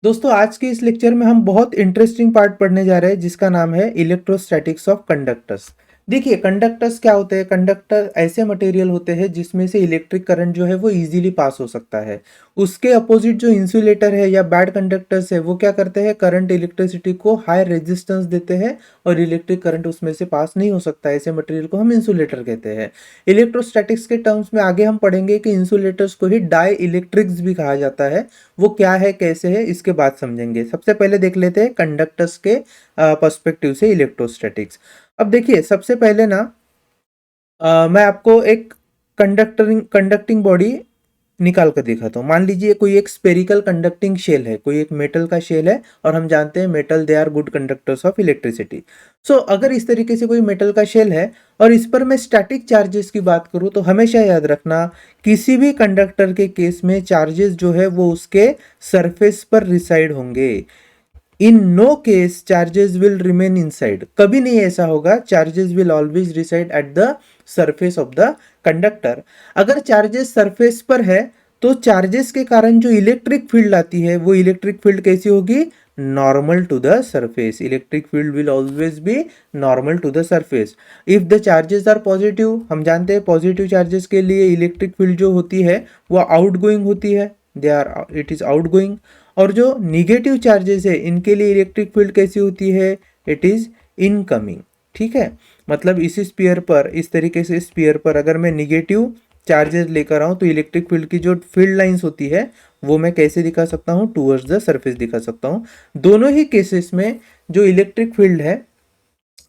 दोस्तों आज के इस लेक्चर में हम बहुत इंटरेस्टिंग पार्ट पढ़ने जा रहे हैं जिसका नाम है इलेक्ट्रोस्टैटिक्स ऑफ कंडक्टर्स। देखिए कंडक्टर्स क्या होते हैं। कंडक्टर ऐसे मटेरियल होते हैं जिसमें से इलेक्ट्रिक करंट जो है वो इजीली पास हो सकता है। उसके अपोजिट जो इंसुलेटर है या बैड कंडक्टर्स है वो क्या करते हैं, करंट इलेक्ट्रिसिटी को हाई रेजिस्टेंस देते हैं और इलेक्ट्रिक करंट उसमें से पास नहीं हो सकता। ऐसे मटेरियल को हम इंसुलेटर कहते हैं। इलेक्ट्रोस्टैटिक्स के टर्म्स में आगे हम पढ़ेंगे कि इंसुलेटर्स को ही डाई इलेक्ट्रिक्स भी कहा जाता है। वो क्या है कैसे है इसके बाद समझेंगे। सबसे पहले देख लेते हैं कंडक्टर्स के पर्सपेक्टिव से इलेक्ट्रोस्टैटिक्स। अब देखिए सबसे पहले ना मैं आपको एक कंडक्टिंग बॉडी निकाल कर दिखाता हूँ। मान लीजिए कोई एक स्पेरिकल कंडक्टिंग शेल है, कोई एक मेटल का शेल है और हम जानते हैं metal they are good conductors of electricity. So अगर इस तरीके से कोई मेटल का शेल है और इस पर मैं स्टैटिक चार्जेस की बात करूँ तो हमेशा याद रखना किसी भी कंडक्टर के केस में चार्जेस जो है वो उसके सरफेस पर रिसाइड होंगे। In no case charges will remain inside. कभी नहीं ऐसा होगा, charges will always reside at the surface of the conductor. अगर चार्जेस सरफेस पर है तो चार्जेस के कारण जो इलेक्ट्रिक फील्ड आती है वो इलेक्ट्रिक फील्ड कैसी होगी, normal to the surface. Electric field will always be normal to the surface. If the charges are positive, हम जानते हैं पॉजिटिव चार्जेस के लिए इलेक्ट्रिक फील्ड जो होती है वो आउट गोइंग होती है, they are it is out going. और जो निगेटिव चार्जेस है इनके लिए इलेक्ट्रिक फील्ड कैसी होती है, इट इज इनकमिंग। ठीक है, मतलब इस स्पीयर पर, इस तरीके से स्पीयर पर अगर मैं निगेटिव चार्जेस लेकर आऊँ तो इलेक्ट्रिक फील्ड की जो फील्ड लाइंस होती है वो मैं कैसे दिखा सकता हूँ, टूवर्ड्स द सरफेस दिखा सकता हूँ। दोनों ही केसेस में जो इलेक्ट्रिक फील्ड है,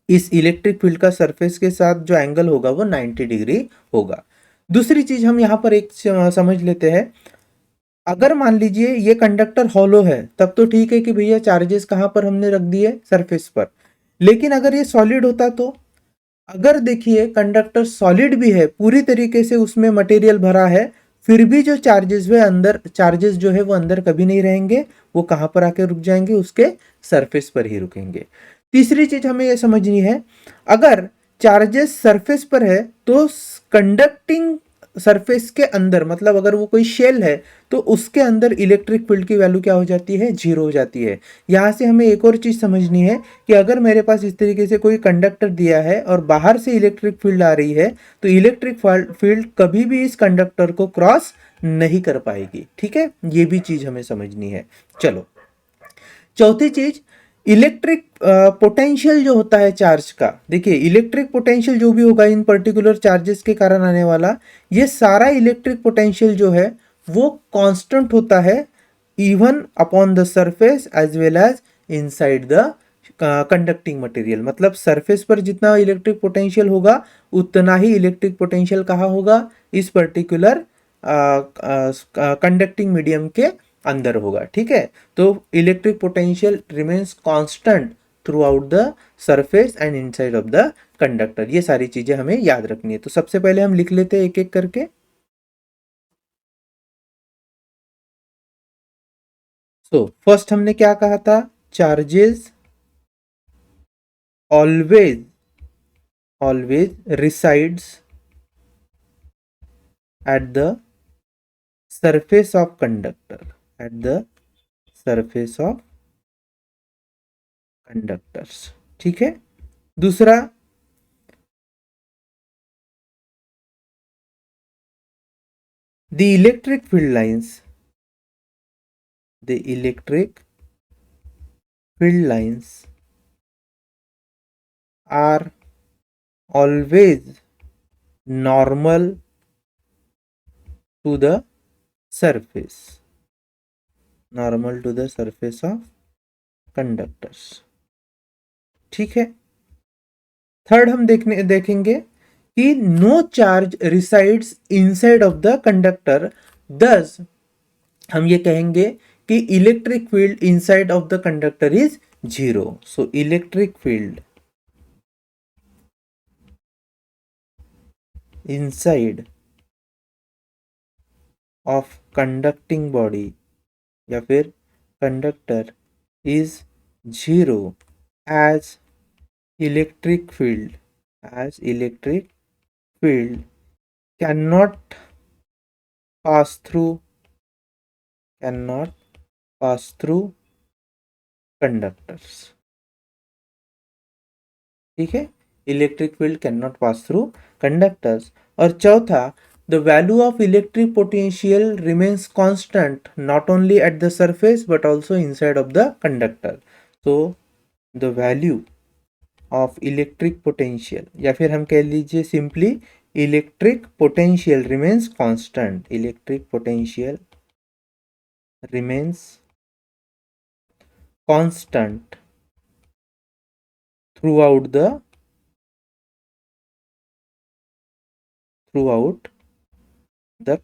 इस इलेक्ट्रिक फील्ड का सरफेस के साथ जो एंगल होगा वो 90 डिग्री होगा। दूसरी चीज हम यहाँ पर एक समझ लेते हैं। अगर मान लीजिए ये कंडक्टर हॉलो है तब तो ठीक है कि भैया चार्जेस कहाँ पर हमने रख दिए, सरफेस पर। लेकिन अगर ये सॉलिड होता तो, अगर देखिए कंडक्टर सॉलिड भी है, पूरी तरीके से उसमें मटेरियल भरा है, फिर भी जो चार्जेस वे अंदर, चार्जेस जो है वो अंदर कभी नहीं रहेंगे। वो कहाँ पर आके रुक जाएंगे, उसके सरफेस पर ही रुकेंगे। तीसरी चीज हमें यह समझनी है, अगर चार्जेस सरफेस पर है तो कंडक्टिंग सरफेस के अंदर, मतलब अगर वो कोई शेल है तो उसके अंदर इलेक्ट्रिक फील्ड की वैल्यू क्या हो जाती है, जीरो हो जाती है। यहाँ से हमें एक और चीज समझनी है कि अगर मेरे पास इस तरीके से कोई कंडक्टर दिया है और बाहर से इलेक्ट्रिक फील्ड आ रही है तो इलेक्ट्रिक फील्ड कभी भी इस कंडक्टर को क्रॉस नहीं कर पाएगी। ठीक है, ये भी चीज हमें समझनी है। चलो चौथी चीज, इलेक्ट्रिक पोटेंशियल जो होता है चार्ज का। देखिए इलेक्ट्रिक पोटेंशियल जो भी होगा इन पर्टिकुलर चार्जेस के कारण आने वाला, ये सारा इलेक्ट्रिक पोटेंशियल जो है वो कांस्टेंट होता है, even upon the surface as well as inside the conducting material. मतलब सरफेस पर जितना इलेक्ट्रिक पोटेंशियल होगा उतना ही इलेक्ट्रिक पोटेंशियल कहाँ होगा, इस पर्टिकुलर कंडक्टिंग मीडियम के अंदर होगा। ठीक है, तो electric potential remains constant throughout the surface and inside of the conductor. ये सारी चीजें हमें याद रखनी है। तो सबसे पहले हम लिख लेते हैं एक एक करके। तो फर्स्ट हमने क्या कहा था, charges always always resides eight the surface of conductor, eight the surface of conductors. ठीक है, दूसरा, the electric field lines, the electric field lines are always normal to the surface, normal to the surface of conductors। ठीक है, third हम देखेंगे कि no charge resides inside of the conductor, दस हम ये कहेंगे कि electric field inside of the conductor is zero. So electric field inside of conducting body या फिर conductor is zero as electric field, as electric field cannot pass through cannot pass through conductors, ठीक है, electric field can not pass through conductors. और चौथा, the value of electric potential remains constant not only eight the surface but also inside of the conductor. तो the value of electric potential, या फिर हम कह लीजिए simply electric potential remains constant, electric potential remains constant throughout the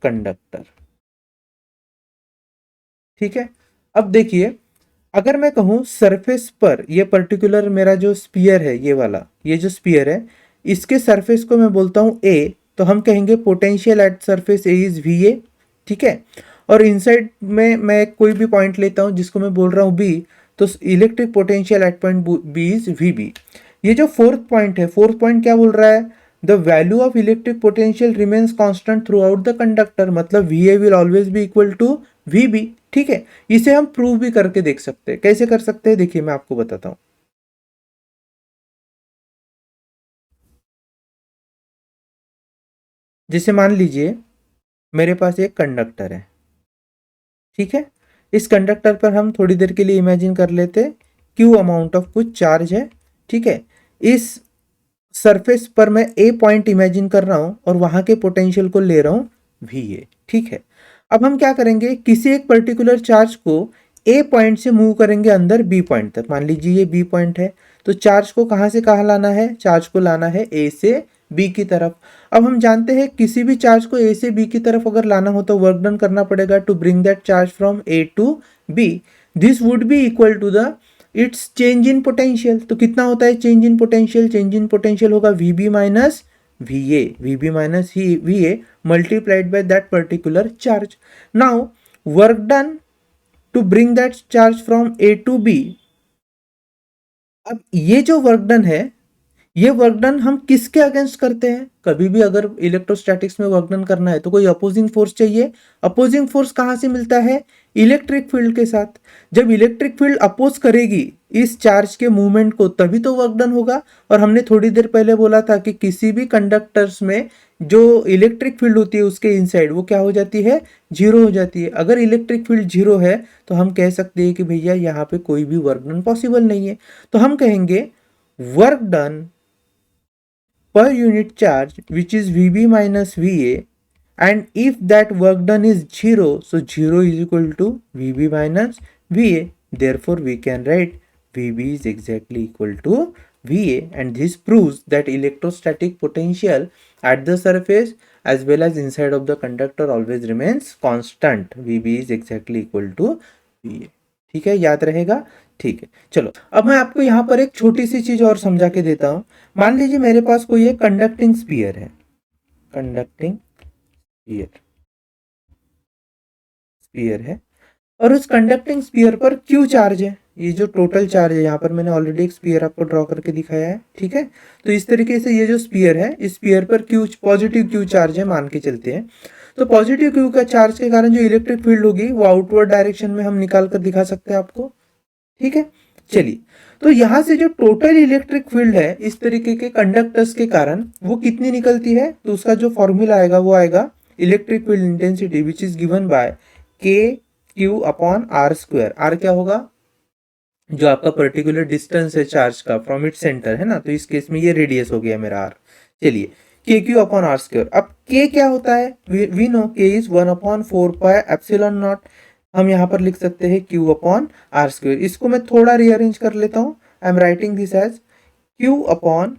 conductor, ठीक है। अब देखिए, अगर मैं कहूं सरफेस पर, ये पर्टिकुलर मेरा जो स्पीयर है, ये वाला, ये जो स्पीयर है, इसके सरफेस को मैं बोलता हूं ए, तो हम कहेंगे potential at surface A is V A, ठीक है। और इनसाइड में मैं कोई भी पॉइंट लेता हूं जिसको मैं बोल रहा हूं बी, तो electric potential at point B is V B. ये जो फोर्थ पॉइंट है, फोर्थ पॉइंट क्या बोल रहा है, the value of electric potential remains constant throughout the conductor, मतलब V A will always be equal to V B, ठीक है। इसे हम प्रूव भी करके देख सकते हैं। कैसे कर सकते हैं, देखिए मैं आपको बताता हूं। जैसे मान लीजिए मेरे पास एक कंडक्टर है, ठीक है। इस कंडक्टर पर हम थोड़ी देर के लिए इमेजिन कर लेते क्यू अमाउंट ऑफ कुछ चार्ज है, ठीक है। इस सरफेस पर मैं ए पॉइंट इमेजिन कर रहा हूं और वहां के पोटेंशियल को ले रहा हूं वी ए, ठीक है। अब हम क्या करेंगे, किसी एक पर्टिकुलर चार्ज को ए पॉइंट से मूव करेंगे अंदर बी पॉइंट तक। मान लीजिए ये बी पॉइंट है, तो चार्ज को कहां से कहां लाना है, चार्ज को लाना है ए से बी की तरफ। अब हम जानते हैं किसी भी चार्ज को ए से बी की तरफ अगर लाना हो तो वर्क डन करना पड़ेगा to bring that charge from A to B. This would be equal to the its change in potential. तो कितना होता है change in potential, change in potential होगा V B minus V A, V B minus V A multiplied by that particular charge. Now work done to bring that charge from A to B. अब ये जो work done है, ये work done हम किसके against करते हैं, कभी भी अगर इलेक्ट्रोस्टैटिक्स में वर्क डन करना है तो कोई अपोजिंग फोर्स चाहिए। अपोजिंग फोर्स कहां से मिलता है, इलेक्ट्रिक फील्ड के साथ। जब इलेक्ट्रिक फील्ड अपोज करेगी इस चार्ज के मूवमेंट को तभी तो वर्क डन होगा। और हमने थोड़ी देर पहले बोला था कि किसी भी कंडक्टर्स में जो इलेक्ट्रिक फील्ड होती है उसके इनसाइड वो क्या हो जाती है, जीरो हो जाती है। अगर इलेक्ट्रिक फील्ड जीरो है तो हम कह सकते हैं कि भैया यहाँ पे कोई भी वर्क डन पॉसिबल नहीं है। तो हम कहेंगे work done per unit charge which is VB minus VA, and if that work done is 0, so 0 is equal to VB minus VA. Therefore we can write VB is exactly equal to VA, and this proves that electrostatic potential at the surface as well as inside of the conductor always remains constant. VB is exactly equal to VA. ठीक है, याद रहेगा, ठीक है। चलो अब मैं आपको यहाँ पर एक छोटी सी चीज और समझा के देता हूं। मान लीजिए मेरे पास कोई एक कंडक्टिंग स्फीयर है, कंडक्टिंग स्फीयर है, और उस कंडक्टिंग स्फीयर पर क्यू चार्ज है। ये जो टोटल चार्ज है, यहाँ पर मैंने ऑलरेडी एक स्फीयर आपको ड्रॉ करके दिखाया है, ठीक है। तो इस तरीके से ये जो स्फीयर है, इस स्फीयर पर क्यू पॉजिटिव क्यू चार्ज है मान के चलते हैं। तो पॉजिटिव क्यू का चार्ज के कारण जो इलेक्ट्रिक फील्ड होगी वो आउटवर्ड डायरेक्शन में हम निकाल कर दिखा सकते हैं आपको, ठीक है। चलिए, तो यहां से जो टोटल इलेक्ट्रिक फील्ड है इस तरीके के कंडक्टर्स के कारण वो कितनी निकलती है, तो उसका जो फॉर्मूला आएगा वो आएगा electric field intensity which is given by K Q upon R square. R क्या होगा, जो आपका पर्टिकुलर डिस्टेंस है चार्ज का फ्रॉम इट सेंटर, है ना। तो इस केस में ये रेडियस हो गया मेरा आर। चलिए, के क्यू अपॉन आर स्क्वायर। अब के क्या होता है, वी नो के इज 1/4 पाई एप्सिलॉन नॉट। हम यहाँ पर लिख सकते हैं क्यू अपॉन आर स्क्वायर। इसको मैं थोड़ा रीअरेंज कर लेता हूँ। I am writing this as q upon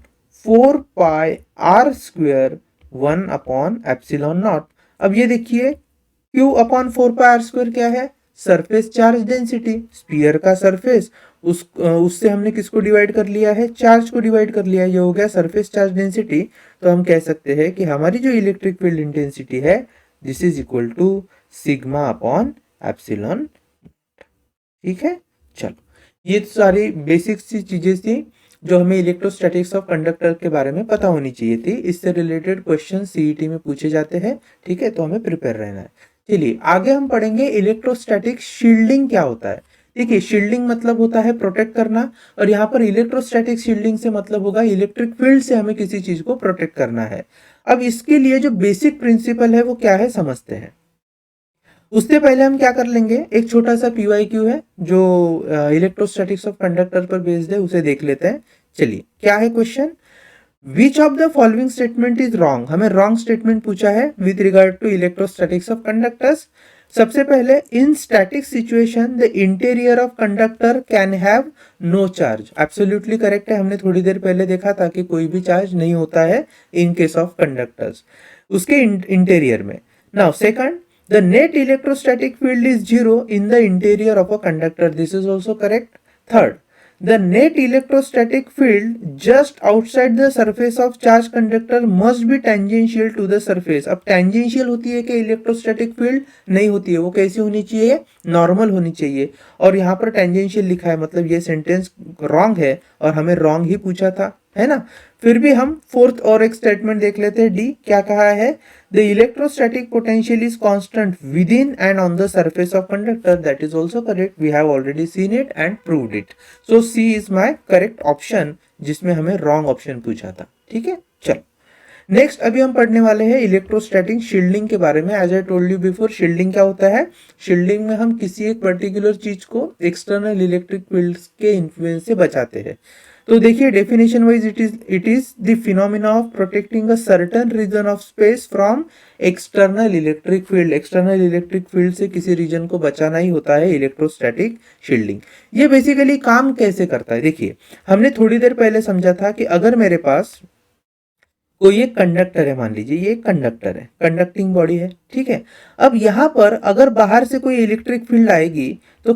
4 pi r square 1 epsilon naught. अब ये देखिए q upon 4 pi r square क्या है, सरफेस चार्ज डेंसिटी, स्फीयर का सरफेस, उससे हमने किसको डिवाइड कर लिया है, चार्ज को डिवाइड कर लिया है, ये हो गया सरफेस चार्ज डेंसिटी। तो हम कह सकते हैं कि हमारी जो इलेक्ट्रिक फील्ड इंटेंसिटी है this is equal to sigma upon epsilon, ठीक है। चलो, ये सारी बेसिक सी चीजें थी जो हमें इलेक्ट्रोस्टैटिक्स ऑफ कंडक्टर के बारे में पता होनी चाहिए थी। इससे रिलेटेड क्वेश्चन सीईटी में पूछे जाते हैं, ठीक है, तो हमें प्रिपेयर रहना है। चलिए आगे हम पढ़ेंगे इलेक्ट्रोस्टैटिक शील्डिंग क्या होता है। देखिए शील्डिंग मतलब होता है प्रोटेक्ट करना, और यहाँ पर इलेक्ट्रोस्टैटिक शील्डिंग से मतलब होगा इलेक्ट्रिक फील्ड से हमें किसी चीज को प्रोटेक्ट करना है। अब इसके लिए जो बेसिक प्रिंसिपल है वो क्या है समझते हैं। उससे पहले हम क्या कर लेंगे, एक छोटा सा पीवाईक्यू है जो इलेक्ट्रोस्टैटिक्स ऑफ कंडक्टर पर बेस्ड है, उसे देख लेते हैं। चलिए क्या है question, which of the following statement is wrong, हमें रॉन्ग स्टेटमेंट पूछा है with regard to electrostatics of conductors. सबसे पहले in static situation the interior of conductor can have no charge, absolutely correct है, हमने थोड़ी देर पहले देखा था कि कोई भी चार्ज नहीं होता है इन केस ऑफ कंडक्टर्स उसके इंटीरियर में। Now second, the net electrostatic field is zero in the interior of a conductor, this is also correct. Third, the net electrostatic field just outside the surface of charged conductor must be tangential to the surface। अब tangential होती है कि electrostatic field नहीं होती है, वो कैसी होनी चाहिए, नॉर्मल होनी चाहिए, और यहाँ पर tangential लिखा है, मतलब ये सेंटेंस रॉन्ग है और हमें रॉन्ग ही पूछा था, है ना। फिर भी हम फोर्थ और एक स्टेटमेंट देख लेते हैं, डी क्या कहा है, the electrostatic potential is constant within and on the surface of conductor, that is also correct, we have already seen it and proved it, so C is my correct option, जिसमें हमें wrong option पूछा था। ठीक है, चलो next अभी हम पढ़ने वाले हैं इलेक्ट्रोस्टैटिक शील्डिंग के बारे में। As I told you before, shielding क्या होता है, शील्डिंग में हम किसी एक पर्टिकुलर चीज को एक्सटर्नल इलेक्ट्रिक फील्ड के इन्फ्लुएंस से बचाते हैं। तो देखिए definition wise it is the phenomena of protecting a certain region of space from external electric field, external electric field से किसी रीजन को बचाना ही होता है इलेक्ट्रोस्टैटिक शील्डिंग। ये बेसिकली काम कैसे करता है, देखिए हमने थोड़ी देर पहले समझा था कि अगर मेरे पास कोई एक कंडक्टर है, मान लीजिए ये एक कंडक्टर है, कंडक्टिंग बॉडी है, ठीक है। अब यहाँ पर अगर बाहर से कोई इलेक्ट्रिक फील्ड आएगी तो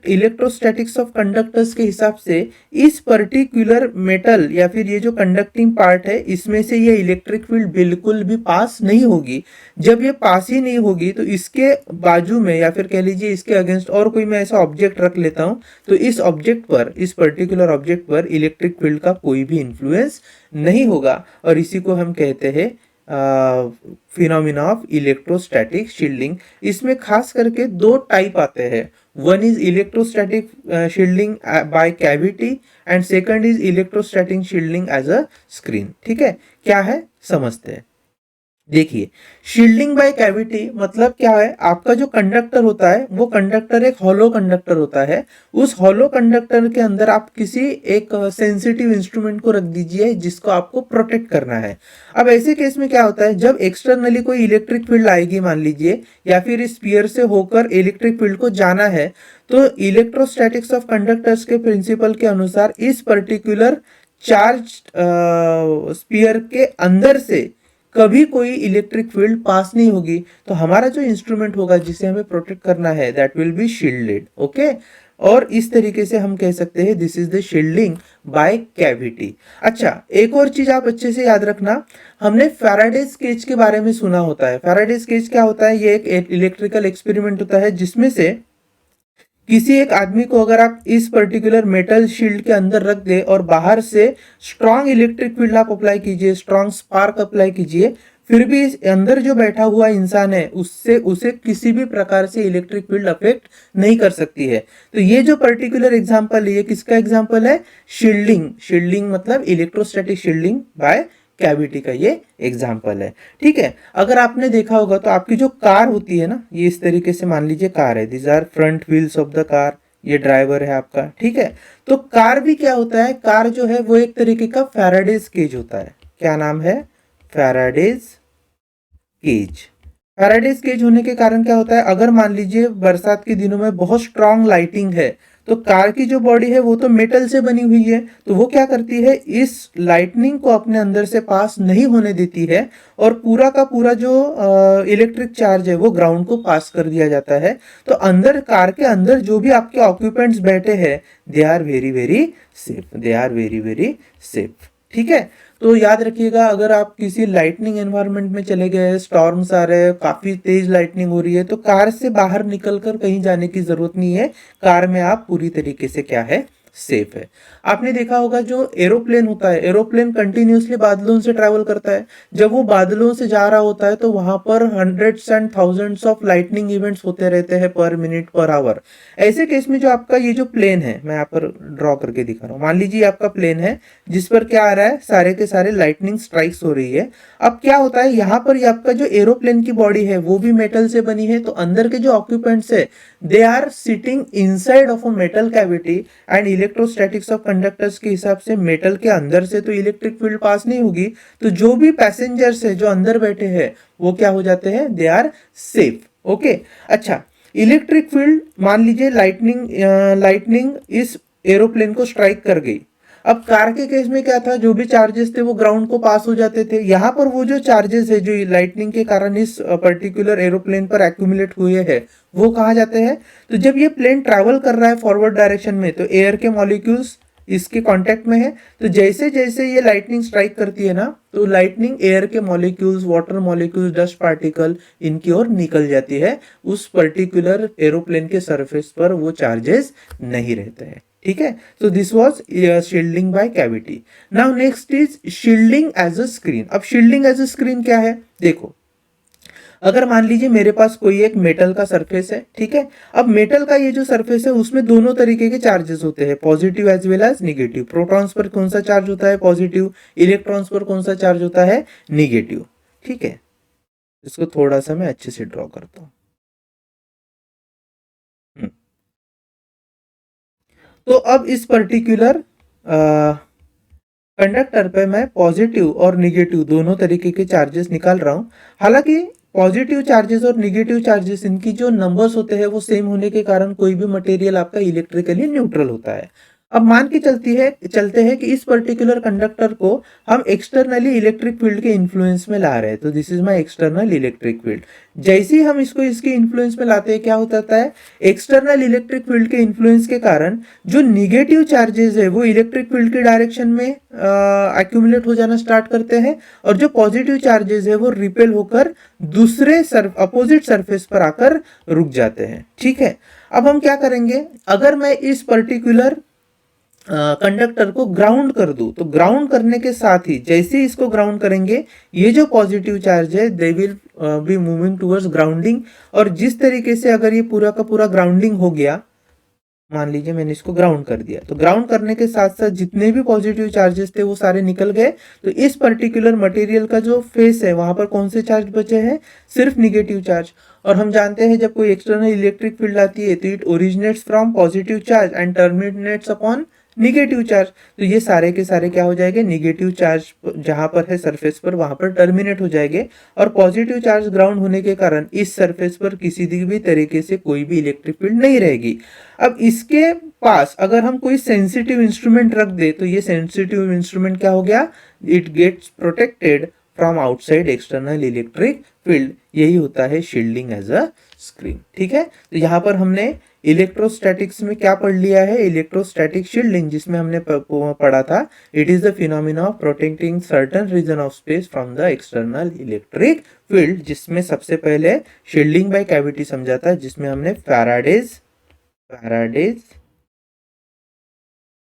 इलेक्ट्रोस्टैटिक्स ऑफ कंडक्टर्स के हिसाब से इस पर्टिकुलर मेटल या फिर ये जो कंडक्टिंग पार्ट है इसमें से ये इलेक्ट्रिक फील्ड बिल्कुल भी पास नहीं होगी। जब ये पास ही नहीं होगी तो इसके बाजू में या फिर कह लीजिए इसके अगेंस्ट और कोई मैं ऐसा ऑब्जेक्ट रख लेता हूं, तो इस ऑब्जेक्ट पर, इस पर्टिकुलर ऑब्जेक्ट पर इलेक्ट्रिक फील्ड का कोई भी इन्फ्लुएंस नहीं होगा, और इसी को हम कहते हैं फिनोमिना ऑफ इलेक्ट्रोस्टैटिक शील्डिंग। इसमें खास करके दो टाइप आते हैं, one is electrostatic shielding by cavity and second is electrostatic shielding as a screen. ठीक है, क्या है समझते हैं। देखिए शील्डिंग बाय कैविटी मतलब क्या है, आपका जो कंडक्टर होता है वो कंडक्टर एक हॉलो कंडक्टर होता है, उस हॉलो कंडक्टर के अंदर आप किसी एक सेंसिटिव इंस्ट्रूमेंट को रख दीजिए जिसको आपको प्रोटेक्ट करना है। अब ऐसे केस में क्या होता है, जब एक्सटर्नली कोई इलेक्ट्रिक फील्ड आएगी मान लीजिए, या फिर इस स्फीयर से होकर इलेक्ट्रिक फील्ड को जाना है, तो इलेक्ट्रोस्टैटिक्स ऑफ कंडक्टर्स के प्रिंसिपल के अनुसार इस पर्टिकुलर चार्ज स्फीयर के अंदर से कभी कोई इलेक्ट्रिक फील्ड पास नहीं होगी, तो हमारा जो इंस्ट्रूमेंट होगा जिसे हमें प्रोटेक्ट करना है that will be shielded. Okay, और इस तरीके से हम कह सकते हैं this is the shielding by cavity. अच्छा, एक और चीज आप अच्छे से याद रखना, हमने फैराडेज केज के बारे में सुना होता है। फैराडेज केज क्या होता है, ये एक इलेक्ट्रिकल एक्सपेरिमेंट होता है जिसमें से किसी एक आदमी को अगर आप इस पर्टिकुलर मेटल शील्ड के अंदर रख दे और बाहर से स्ट्रॉन्ग इलेक्ट्रिक फील्ड आप अप्लाई कीजिए, स्ट्रॉन्ग स्पार्क अप्लाई कीजिए, फिर भी इस अंदर जो बैठा हुआ इंसान है उसे किसी भी प्रकार से इलेक्ट्रिक फील्ड अफेक्ट नहीं कर सकती है। तो ये जो पर्टिकुलर एग्जांपल है ये किसका एग्जांपल है, शील्डिंग। शील्डिंग मतलब इलेक्ट्रोस्टैटिक शील्डिंग बाय कैविटी का ये एग्जाम्पल है। ठीक है, अगर आपने देखा होगा तो आपकी जो कार होती है ना, ये इस तरीके से मान लीजिए कार है, this are front wheels of the car, ये ड्राइवर है आपका। ठीक है, तो कार भी क्या होता है, कार जो है वो एक तरीके का फैराडेज केज होता है। क्या नाम है, फैराडेज केज। फैराडेज केज होने के कारण क्या होता है, अगर मान लीजिए बरसात के दिनों में बहुत स्ट्रांग लाइटिंग है, तो कार की जो बॉडी है वो तो मेटल से बनी हुई है, तो वो क्या करती है, इस लाइटनिंग को अपने अंदर से पास नहीं होने देती है, और पूरा का पूरा जो इलेक्ट्रिक चार्ज है वो ग्राउंड को पास कर दिया जाता है। तो अंदर, कार के अंदर जो भी आपके ऑक्यूपेंट्स बैठे हैं they are very very safe, they are very very safe. ठीक है, तो याद रखिएगा, अगर आप किसी लाइटनिंग एनवायरनमेंट में चले गए, स्टॉर्म्स आ रहे हैं, काफी तेज लाइटनिंग हो रही है, तो कार से बाहर निकलकर कहीं जाने की जरूरत नहीं है, कार में आप पूरी तरीके से क्या है, सेफ है। आपने देखा होगा जो एरोप्लेन होता है, एरोप्लेन कंटिन्यूअसली बादलों से ट्रैवल करता है। जब वो बादलों से जा रहा होता है तो वहां पर hundreds and thousands of lightning events होते रहते हैं पर मिनट पर आवर। ऐसे केस में जो आपका ये जो प्लेन है, मैं यहाँ पर ड्रॉ करके दिखा रहा हूँ, मान लीजिए आपका प्लेन है जिस पर क्या आ रहा है, सारे के सारे लाइटनिंग स्ट्राइक्स हो रही है। अब क्या होता है यहाँ पर, ये आपका जो एरोप्लेन की बॉडी है वो भी मेटल से बनी है, तो अंदर के जो ऑक्यूपेंट्स है they are sitting inside of a metal cavity. And electrostatics of conductors के हिसाब से मेटल के अंदर से तो इलेक्ट्रिक फील्ड पास नहीं होगी, तो जो भी पैसेंजर्स है जो अंदर बैठे हैं वो क्या हो जाते हैं, दे आर सेफ। ओके, अच्छा, इलेक्ट्रिक फील्ड मान लीजिए लाइटनिंग इस एरोप्लेन को स्ट्राइक कर गई। अब कार के केस में क्या था, जो भी चार्जेस थे वो ग्राउंड को पास हो जाते थे। यहाँ पर वो जो चार्जेस है जो लाइटनिंग के कारण इस पर्टिकुलर एरोप्लेन पर एक्यूमुलेट हुए हैं वो कहाँ जाते हैं, तो जब ये प्लेन ट्रैवल कर रहा है फॉरवर्ड डायरेक्शन में तो एयर के मॉलिक्यूल्स इसके कांटेक्ट में है, तो जैसे जैसे ये लाइटनिंग स्ट्राइक करती है ना, तो लाइटनिंग एयर के molecules, water molecules, dust particle इनकी ओर निकल जाती है। उस पर्टिकुलर एरोप्लेन के सरफेस पर वो चार्जेस नहीं रहते हैं। ठीक है, so this was shielding by cavity. Now next is shielding as a screen. अब shielding as a screen क्या है, देखो, अगर मान लीजिए मेरे पास कोई एक मेटल का सरफेस है, ठीक है। अब मेटल का ये जो सरफेस है उसमें दोनों तरीके के चार्जेस होते हैं, positive as well as negative. Protons पर कौन सा चार्ज होता है, पॉजिटिव। इलेक्ट्रॉन्स पर कौन सा चार्ज होता है, निगेटिव। ठीक है, इसको थोड़ा सा मैं अच्छे से ड्रॉ करता हूं। तो अब इस पर्टिकुलर कंडक्टर पे मैं पॉजिटिव और निगेटिव दोनों तरीके के चार्जेस निकाल रहा हूं। हालांकि पॉजिटिव चार्जेस और निगेटिव चार्जेस इनकी जो नंबर्स होते हैं वो सेम होने के कारण कोई भी मटेरियल आपका इलेक्ट्रिकली न्यूट्रल होता है। अब मान के चलते हैं कि इस पर्टिकुलर कंडक्टर को हम एक्सटर्नली इलेक्ट्रिक फील्ड के इन्फ्लुएंस में ला रहे हैं, तो this is my external electric field. जैसे ही हम इसको इसके इन्फ्लुएंस में लाते हैं क्या होता है, एक्सटर्नल इलेक्ट्रिक फील्ड के इन्फ्लुएंस के कारण जो निगेटिव चार्जेस है वो इलेक्ट्रिक फील्ड के डायरेक्शन में एक्यूमुलेट हो जाना स्टार्ट करते हैं, और जो पॉजिटिव चार्जेस है वो रिपेल होकर दूसरे अपोजिट सरफेस पर आकर रुक जाते हैं। ठीक है, अब हम क्या करेंगे, अगर मैं इस पर्टिकुलर कंडक्टर को ग्राउंड कर दूं, तो ग्राउंड करने के साथ ही जैसे ही इसको ग्राउंड करेंगे ये जो पॉजिटिव चार्ज है दे will be moving towards grounding. और जिस तरीके से अगर ये पूरा का पूरा ग्राउंडिंग हो गया, मान लीजिए मैंने इसको ग्राउंड कर दिया, तो ग्राउंड करने के साथ साथ जितने भी पॉजिटिव चार्जेस थे वो सारे निकल गए, तो इस पर्टिकुलर मटेरियल का जो फेस है वहां पर कौन से चार्ज बचे हैं, सिर्फ निगेटिव चार्ज। और हम जानते हैं जब कोई एक्सटर्नल इलेक्ट्रिक फील्ड आती है तो it originates from positive charge and terminates upon negative charge. तो ये सारे के सारे क्या हो जाएंगे, निगेटिव चार्ज जहां पर है सरफेस पर वहां पर टर्मिनेट हो जाएंगे, और पॉजिटिव चार्ज ग्राउंड होने के कारण इस सरफेस पर किसी भी तरीके से कोई भी इलेक्ट्रिक फील्ड नहीं रहेगी। अब इसके पास अगर हम कोई सेंसिटिव इंस्ट्रूमेंट रख दे तो ये सेंसिटिव इंस्ट्रूमेंट क्या हो गया, it gets protected from outside external electric field. यही होता है शील्डिंग एज अ स्क्रीन। ठीक है, तो यहाँ पर हमने इलेक्ट्रोस्टैटिक्स में क्या पढ़ लिया है, इलेक्ट्रोस्टैटिक शील्डिंग, जिसमें हमने पढ़ा था it is the phenomena of protecting certain region of space from the external electric field, जिसमें सबसे पहले शील्डिंग बाय कैविटी समझा था, जिसमें हमने फैराडेज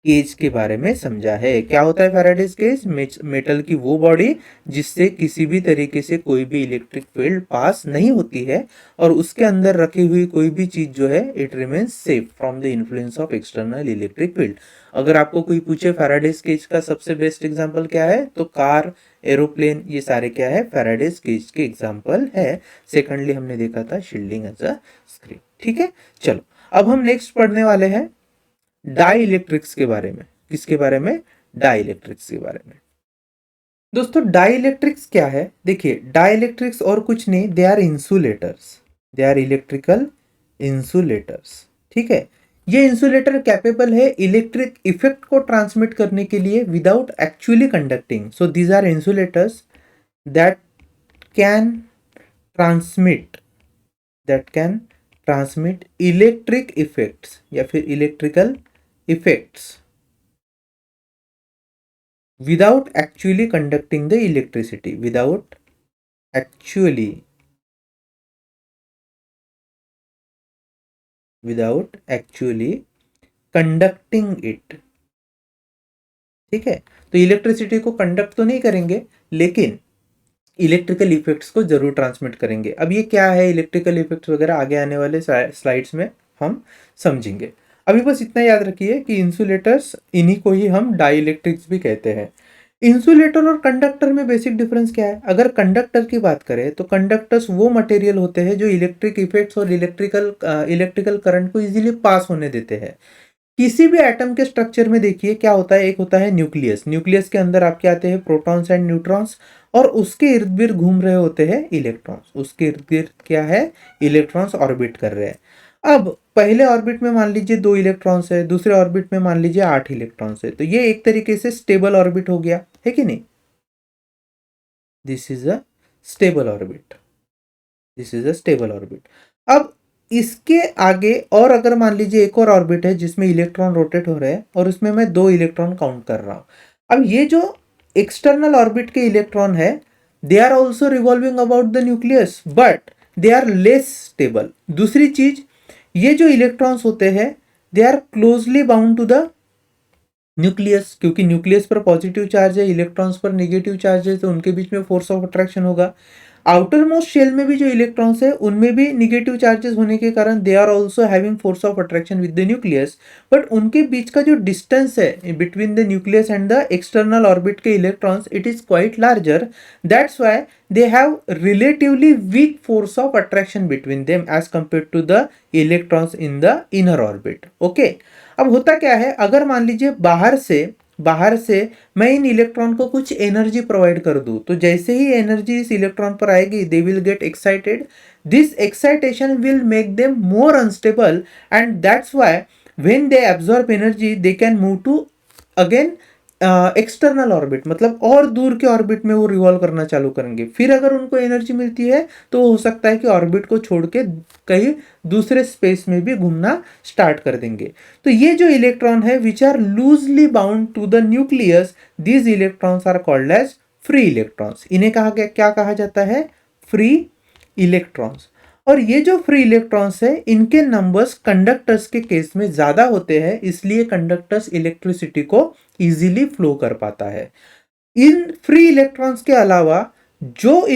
केज के बारे में समझा है। क्या होता है फैराडेज केज, मेटल की वो बॉडी जिससे किसी भी तरीके से कोई भी इलेक्ट्रिक फील्ड पास नहीं होती है, और उसके अंदर रखी हुई कोई भी चीज जो है it remains safe from the influence of external electric field. अगर आपको कोई पूछे फैराडेज केज का सबसे बेस्ट एग्जाम्पल क्या है, तो कार, एरोप्लेन, ये सारे क्या है, फैराडेज केज के एग्जाम्पल है। सेकेंडली हमने देखा था शील्डिंग एज अ स्क्रीन। ठीक है, चलो अब हम नेक्स्ट पढ़ने वाले हैं डाई इलेक्ट्रिक्स के बारे में। किसके बारे में, डाई इलेक्ट्रिक्स के बारे में। दोस्तों डाई इलेक्ट्रिक्स क्या है, देखिए डाई इलेक्ट्रिक्स और कुछ नहीं, they are insulators, they are electrical insulators. ठीक है, ये इंसुलेटर कैपेबल है इलेक्ट्रिक इफेक्ट को ट्रांसमिट करने के लिए without actually conducting. So these are insulators that can transmit electric effects या फिर electrical effects without actually conducting the electricity, without actually conducting it. ठीक है, तो इलेक्ट्रिसिटी को कंडक्ट तो नहीं करेंगे, लेकिन इलेक्ट्रिकल इफेक्ट्स को जरूर ट्रांसमिट करेंगे। अब ये क्या है इलेक्ट्रिकल इफेक्ट्स वगैरह, आगे आने वाले स्लाइड्स में हम समझेंगे। अभी बस इतना याद रखिए कि इंसुलेटर्स, इन्हीं को ही हम डाइइलेक्ट्रिक्स भी कहते हैं। इंसुलेटर और कंडक्टर में बेसिक डिफरेंस क्या है? अगर कंडक्टर की बात करें तो कंडक्टर्स वो मटेरियल होते हैं जो इलेक्ट्रिक इफेक्ट्स और इलेक्ट्रिकल करंट को इजीली पास होने देते हैं। किसी भी एटम के स्ट्रक्चर में देखिए क्या होता है, एक होता है न्यूक्लियस, न्यूक्लियस के अंदर आपके आते हैं प्रोटॉन्स एंड न्यूट्रॉन्स, और उसके इर्द गिर्द घूम रहे होते हैं इलेक्ट्रॉन्स। उसके इर्द गिर्द क्या है, इलेक्ट्रॉन्स ऑर्बिट कर रहे हैं। अब पहले ऑर्बिट में मान लीजिए 2 इलेक्ट्रॉन्स है, दूसरे ऑर्बिट में मान लीजिए 8 इलेक्ट्रॉन्स है, तो ये एक तरीके से स्टेबल ऑर्बिट हो गया है कि नहीं? This is a stable orbit, this is a stable orbit. अब इसके आगे और अगर मान लीजिए एक और ऑर्बिट है जिसमें इलेक्ट्रॉन रोटेट हो रहे हैं और उसमें मैं 2 इलेक्ट्रॉन काउंट कर रहा हूं। अब ये जो एक्सटर्नल ऑर्बिट के इलेक्ट्रॉन है, they are also revolving about the nucleus, but they are less stable. दूसरी चीज, ये जो इलेक्ट्रॉन्स होते हैं they are closely bound to the nucleus, क्योंकि न्यूक्लियस पर पॉजिटिव चार्ज है, इलेक्ट्रॉन्स पर नेगेटिव चार्ज है, तो उनके बीच में फोर्स ऑफ अट्रैक्शन होगा। आउटर मोस्ट शेल में भी जो इलेक्ट्रॉन्स है उनमें भी निगेटिव चार्जेस होने के कारण they are also having force of attraction with the nucleus, but उनके बीच का जो डिस्टेंस है between the nucleus and the external orbit के electrons, it is quite larger. That's why they have relatively weak force of attraction between them as compare to the electrons in the inner orbit. Okay, अब होता क्या है, अगर मान लीजिए बाहर से मैं इन इलेक्ट्रॉन को कुछ एनर्जी प्रोवाइड कर दूं, तो जैसे ही एनर्जी इस इलेक्ट्रॉन पर आएगी they will get excited, this excitation will make them more unstable, and that's why when they absorb energy they can move to again external orbit, मतलब और दूर के ऑर्बिट में वो रिवॉल्व करना चालू करेंगे। फिर अगर उनको एनर्जी मिलती है तो हो सकता है कि ऑर्बिट को छोड़ के कहीं दूसरे स्पेस में भी घूमना स्टार्ट कर देंगे। तो ये जो इलेक्ट्रॉन है which are loosely bound to the nucleus, these electrons are called as free electrons. इन्हें कहा गया, क्या कहा जाता है? Free electrons. और ये जो फ्री इलेक्ट्रॉन्स है इनके नंबर्स कंडक्टर्स के केस में ज्यादा होते हैं, इसलिए कंडक्टर्स इलेक्ट्रिसिटी को इजीली फ्लो कर पाता है। इन फ्री इलेक्ट्रॉन्स के अलावा जो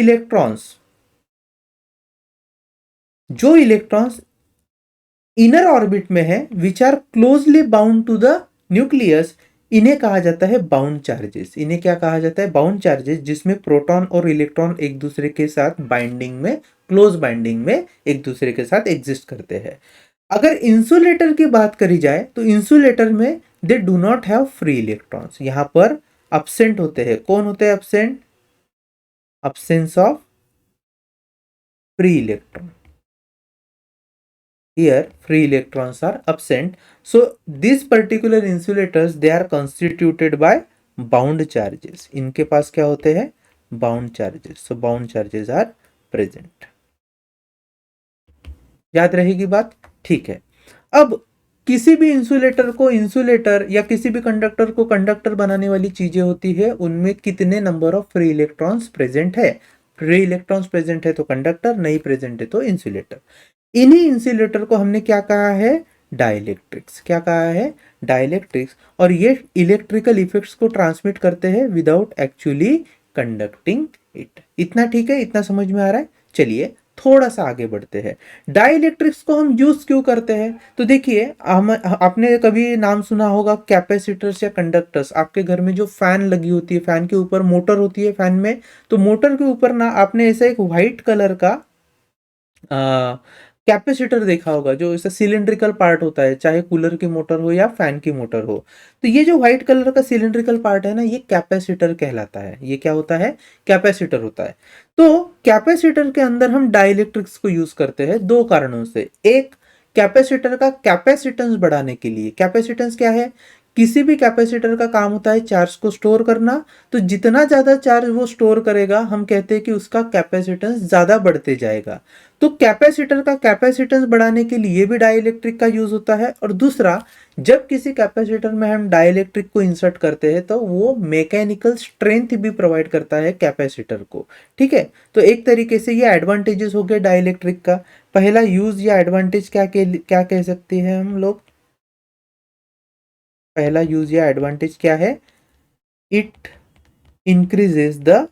इलेक्ट्रॉन्स इनर ऑर्बिट में है which are closely bound to the nucleus, इन्हें कहा जाता है बाउंड चार्जेस। इन्हें क्या कहा जाता है? बाउंड चार्जेस, जिसमें प्रोटॉन और इलेक्ट्रॉन एक दूसरे के साथ बाइंडिंग में, क्लोज बाइंडिंग में एक दूसरे के साथ एग्जिस्ट करते हैं। अगर इंसुलेटर की बात करी जाए तो इंसुलेटर में दे do not have free electrons, यहां पर अब्सेंट होते हैं। कौन होते हैं absent? absence of free electron. Here free electrons are absent. So these particular insulators, they are constituted by bound charges. इनके पास क्या होते हैं? bound charges. So bound charges are present. याद रहेगी बात? ठीक है। अब किसी भी इंसुलेटर को इंसुलेटर या किसी भी कंडक्टर को कंडक्टर बनाने वाली चीजें होती है, उनमें कितने number of free electrons present है? फ्री इलेक्ट्रॉन्स प्रेजेंट है तो कंडक्टर, नहीं प्रेजेंट है तो इंसुलेटर। इन्हीं इंसुलेटर को हमने क्या कहा है? डाइलेक्ट्रिक्स। क्या कहा है? डाइलेक्ट्रिक्स। और ये इलेक्ट्रिकल इफेक्ट्स को ट्रांसमिट करते हैं विदाउट एक्चुअली कंडक्टिंग इट। इतना ठीक है? इतना समझ में आ रहा है? चलिए थोड़ा सा आगे बढ़ते हैं। डाइलेक्ट्रिक्स को हम यूज क्यों करते हैं? तो देखिए, हम आपने कभी नाम सुना होगा कैपेसिटर्स या कंडक्टर्स। आपके घर में जो फैन लगी होती है, फैन के ऊपर मोटर होती है फैन में, तो मोटर के ऊपर ना आपने ऐसा एक व्हाइट कलर का कैपेसिटर देखा होगा, जो ऐसा सिलिंड्रिकल पार्ट होता है, चाहे कूलर की मोटर हो या फैन की मोटर हो। तो ये जो व्हाइट कलर का सिलिंड्रिकल पार्ट है ना, ये कैपेसिटर कहलाता है। ये क्या होता है? कैपेसिटर होता है। तो कैपेसिटर के अंदर हम डाइलेक्ट्रिक्स को यूज करते हैं दो कारणों से। एक, कैपेसिटर का कैपेसिटेंस बढ़ाने के लिए। कैपेसिटेंस क्या है? किसी भी कैपेसिटर का काम होता है चार्ज को स्टोर करना, तो जितना ज्यादा चार्ज वो स्टोर करेगा, हम कहते हैं कि उसका कैपेसिटेंस ज्यादा बढ़ते जाएगा। तो कैपेसिटर का कैपेसिटेंस बढ़ाने के लिए भी डाइलेक्ट्रिक का यूज होता है। और दूसरा, जब किसी कैपेसिटर में हम डाइलेक्ट्रिक को इंसर्ट करते हैं तो वो मैकेनिकल स्ट्रेंथ भी प्रोवाइड करता है कैपेसिटर को। ठीक है, तो एक तरीके से ये एडवांटेजेस हो गए डाइलेक्ट्रिक का। पहला यूज या एडवांटेज क्या कह सकते हैं हम लोग? पहला यूज या एडवांटेज क्या है? It increases the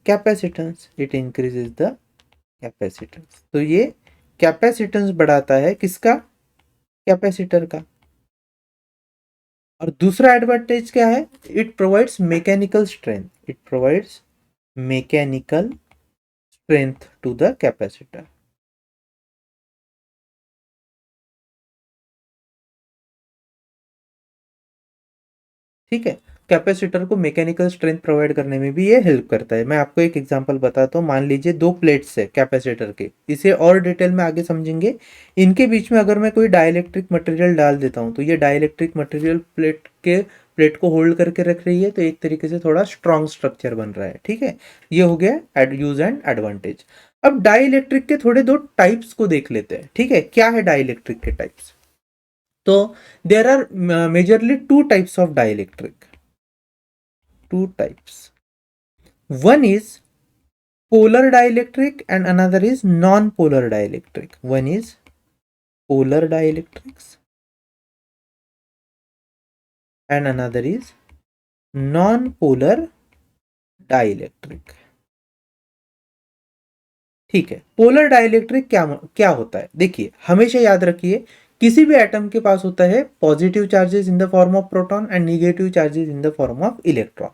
capacitance, it increases the capacitance. तो ये कैपेसिटेंस बढ़ाता है, किसका? कैपेसिटर का। और दूसरा एडवांटेज क्या है? It provides mechanical strength, it provides mechanical strength to the capacitor. ठीक है, कैपेसिटर को मैकेनिकल स्ट्रेंथ प्रोवाइड करने में भी ये हेल्प करता है। मैं आपको एक एग्जांपल बताता हूँ। मान लीजिए दो प्लेट्स है कैपेसिटर के, इसे और डिटेल में आगे समझेंगे। इनके बीच में अगर मैं कोई डाइलेक्ट्रिक मटेरियल डाल देता हूँ तो ये डाइलेक्ट्रिक मटेरियल प्लेट को होल्ड करके रख रही है, तो एक तरीके से थोड़ा स्ट्रॉन्ग स्ट्रक्चर बन रहा है। ठीक है, ये हो गया यूज एंड एडवांटेज। अब डाइलेक्ट्रिक के थोड़े दो टाइप्स को देख लेते हैं। ठीक है, क्या है डाइलेक्ट्रिक के टाइप्स? तो there are majorly two types of dielectric, two types. One is polar dielectric and another is non-polar dielectric. One is polar dielectrics and another is non-polar dielectric. ठीक है, पोलर डाइलेक्ट्रिक क्या क्या होता है? देखिए, हमेशा याद रखिए, किसी भी एटम के पास होता है positive charges in the form of proton and negative charges in the form of electron.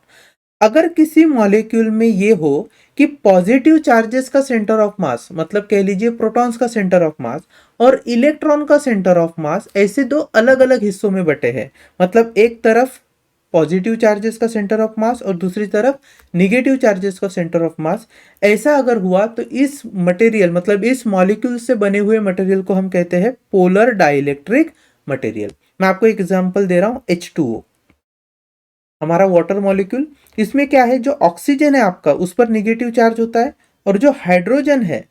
अगर किसी मॉलिक्यूल में ये हो कि पॉजिटिव चार्जेस का सेंटर ऑफ मास, मतलब कह लीजिए प्रोटॉन्स का सेंटर ऑफ मास और इलेक्ट्रॉन का सेंटर ऑफ मास ऐसे दो अलग अलग हिस्सों में बटे हैं, मतलब एक तरफ पॉजिटिव चार्जेस का सेंटर ऑफ मास और दूसरी तरफ निगेटिव चार्जेस का सेंटर ऑफ मास, ऐसा अगर हुआ तो इस मटेरियल, मतलब इस मॉलिक्यूल से बने हुए मटेरियल को हम कहते हैं पोलर डाइलेक्ट्रिक मटेरियल। मैं आपको एक एग्जांपल दे रहा हूं, H2O, हमारा वाटर मॉलिक्यूल। इसमें क्या है, जो ऑक्सीजन है आपका उस पर निगेटिव चार्ज होता है, और जो हाइड्रोजन है,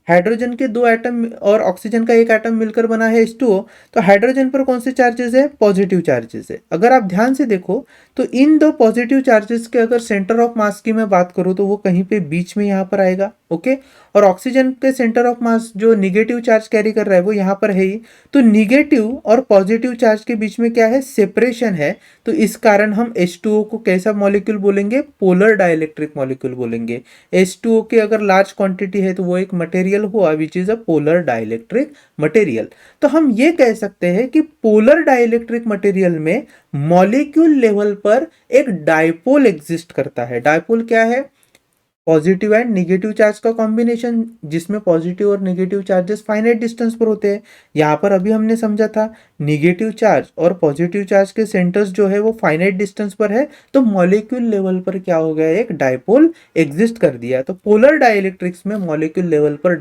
हाइड्रोजन के दो एटम और ऑक्सीजन का एक एटम मिलकर बना है H2O, तो हाइड्रोजन पर कौन से चार्जेस है? पॉजिटिव चार्जेस है। अगर आप ध्यान से देखो तो इन दो पॉजिटिव चार्जेस के अगर सेंटर ऑफ मास की मैं बात करूं तो वो कहीं पे बीच में यहाँ पर आएगा। ओके, और ऑक्सीजन के सेंटर ऑफ मास जो निगेटिव चार्ज कैरी कर रहा है वो यहाँ पर है ही। तो निगेटिव और पॉजिटिव चार्ज के बीच में क्या है? सेपरेशन है। तो इस कारण हम H2O को कैसा मॉलिक्यूल बोलेंगे? पोलर डाइलेक्ट्रिक मॉलिक्यूल बोलेंगे। H2O की अगर लार्ज क्वांटिटी है तो वो एक मटेरियल हुआ विच is a polar dielectric material. तो हम ये कह सकते हैं कि पोलर डाइलेक्ट्रिक मटेरियल में मॉलिक्यूल लेवल पर एक डाइपोल एग्जिस्ट करता है। डाइपोल क्या है? पॉजिटिव एंड निगेटिव चार्ज का कॉम्बिनेशन, जिसमें पॉजिटिव और निगेटिव चार्जेस फाइनाइट डिस्टेंस पर होते हैं। यहाँ पर अभी हमने समझा था निगेटिव चार्ज और पॉजिटिव चार्ज के सेंटर्स जो है वो फाइनाइट डिस्टेंस पर है, तो मॉलिक्यूल लेवल पर क्या हो गया? एक डाइपोल एग्जिस्ट कर दिया। तो पोलर डाइलेक्ट्रिक्स में मॉलिक्यूल लेवल पर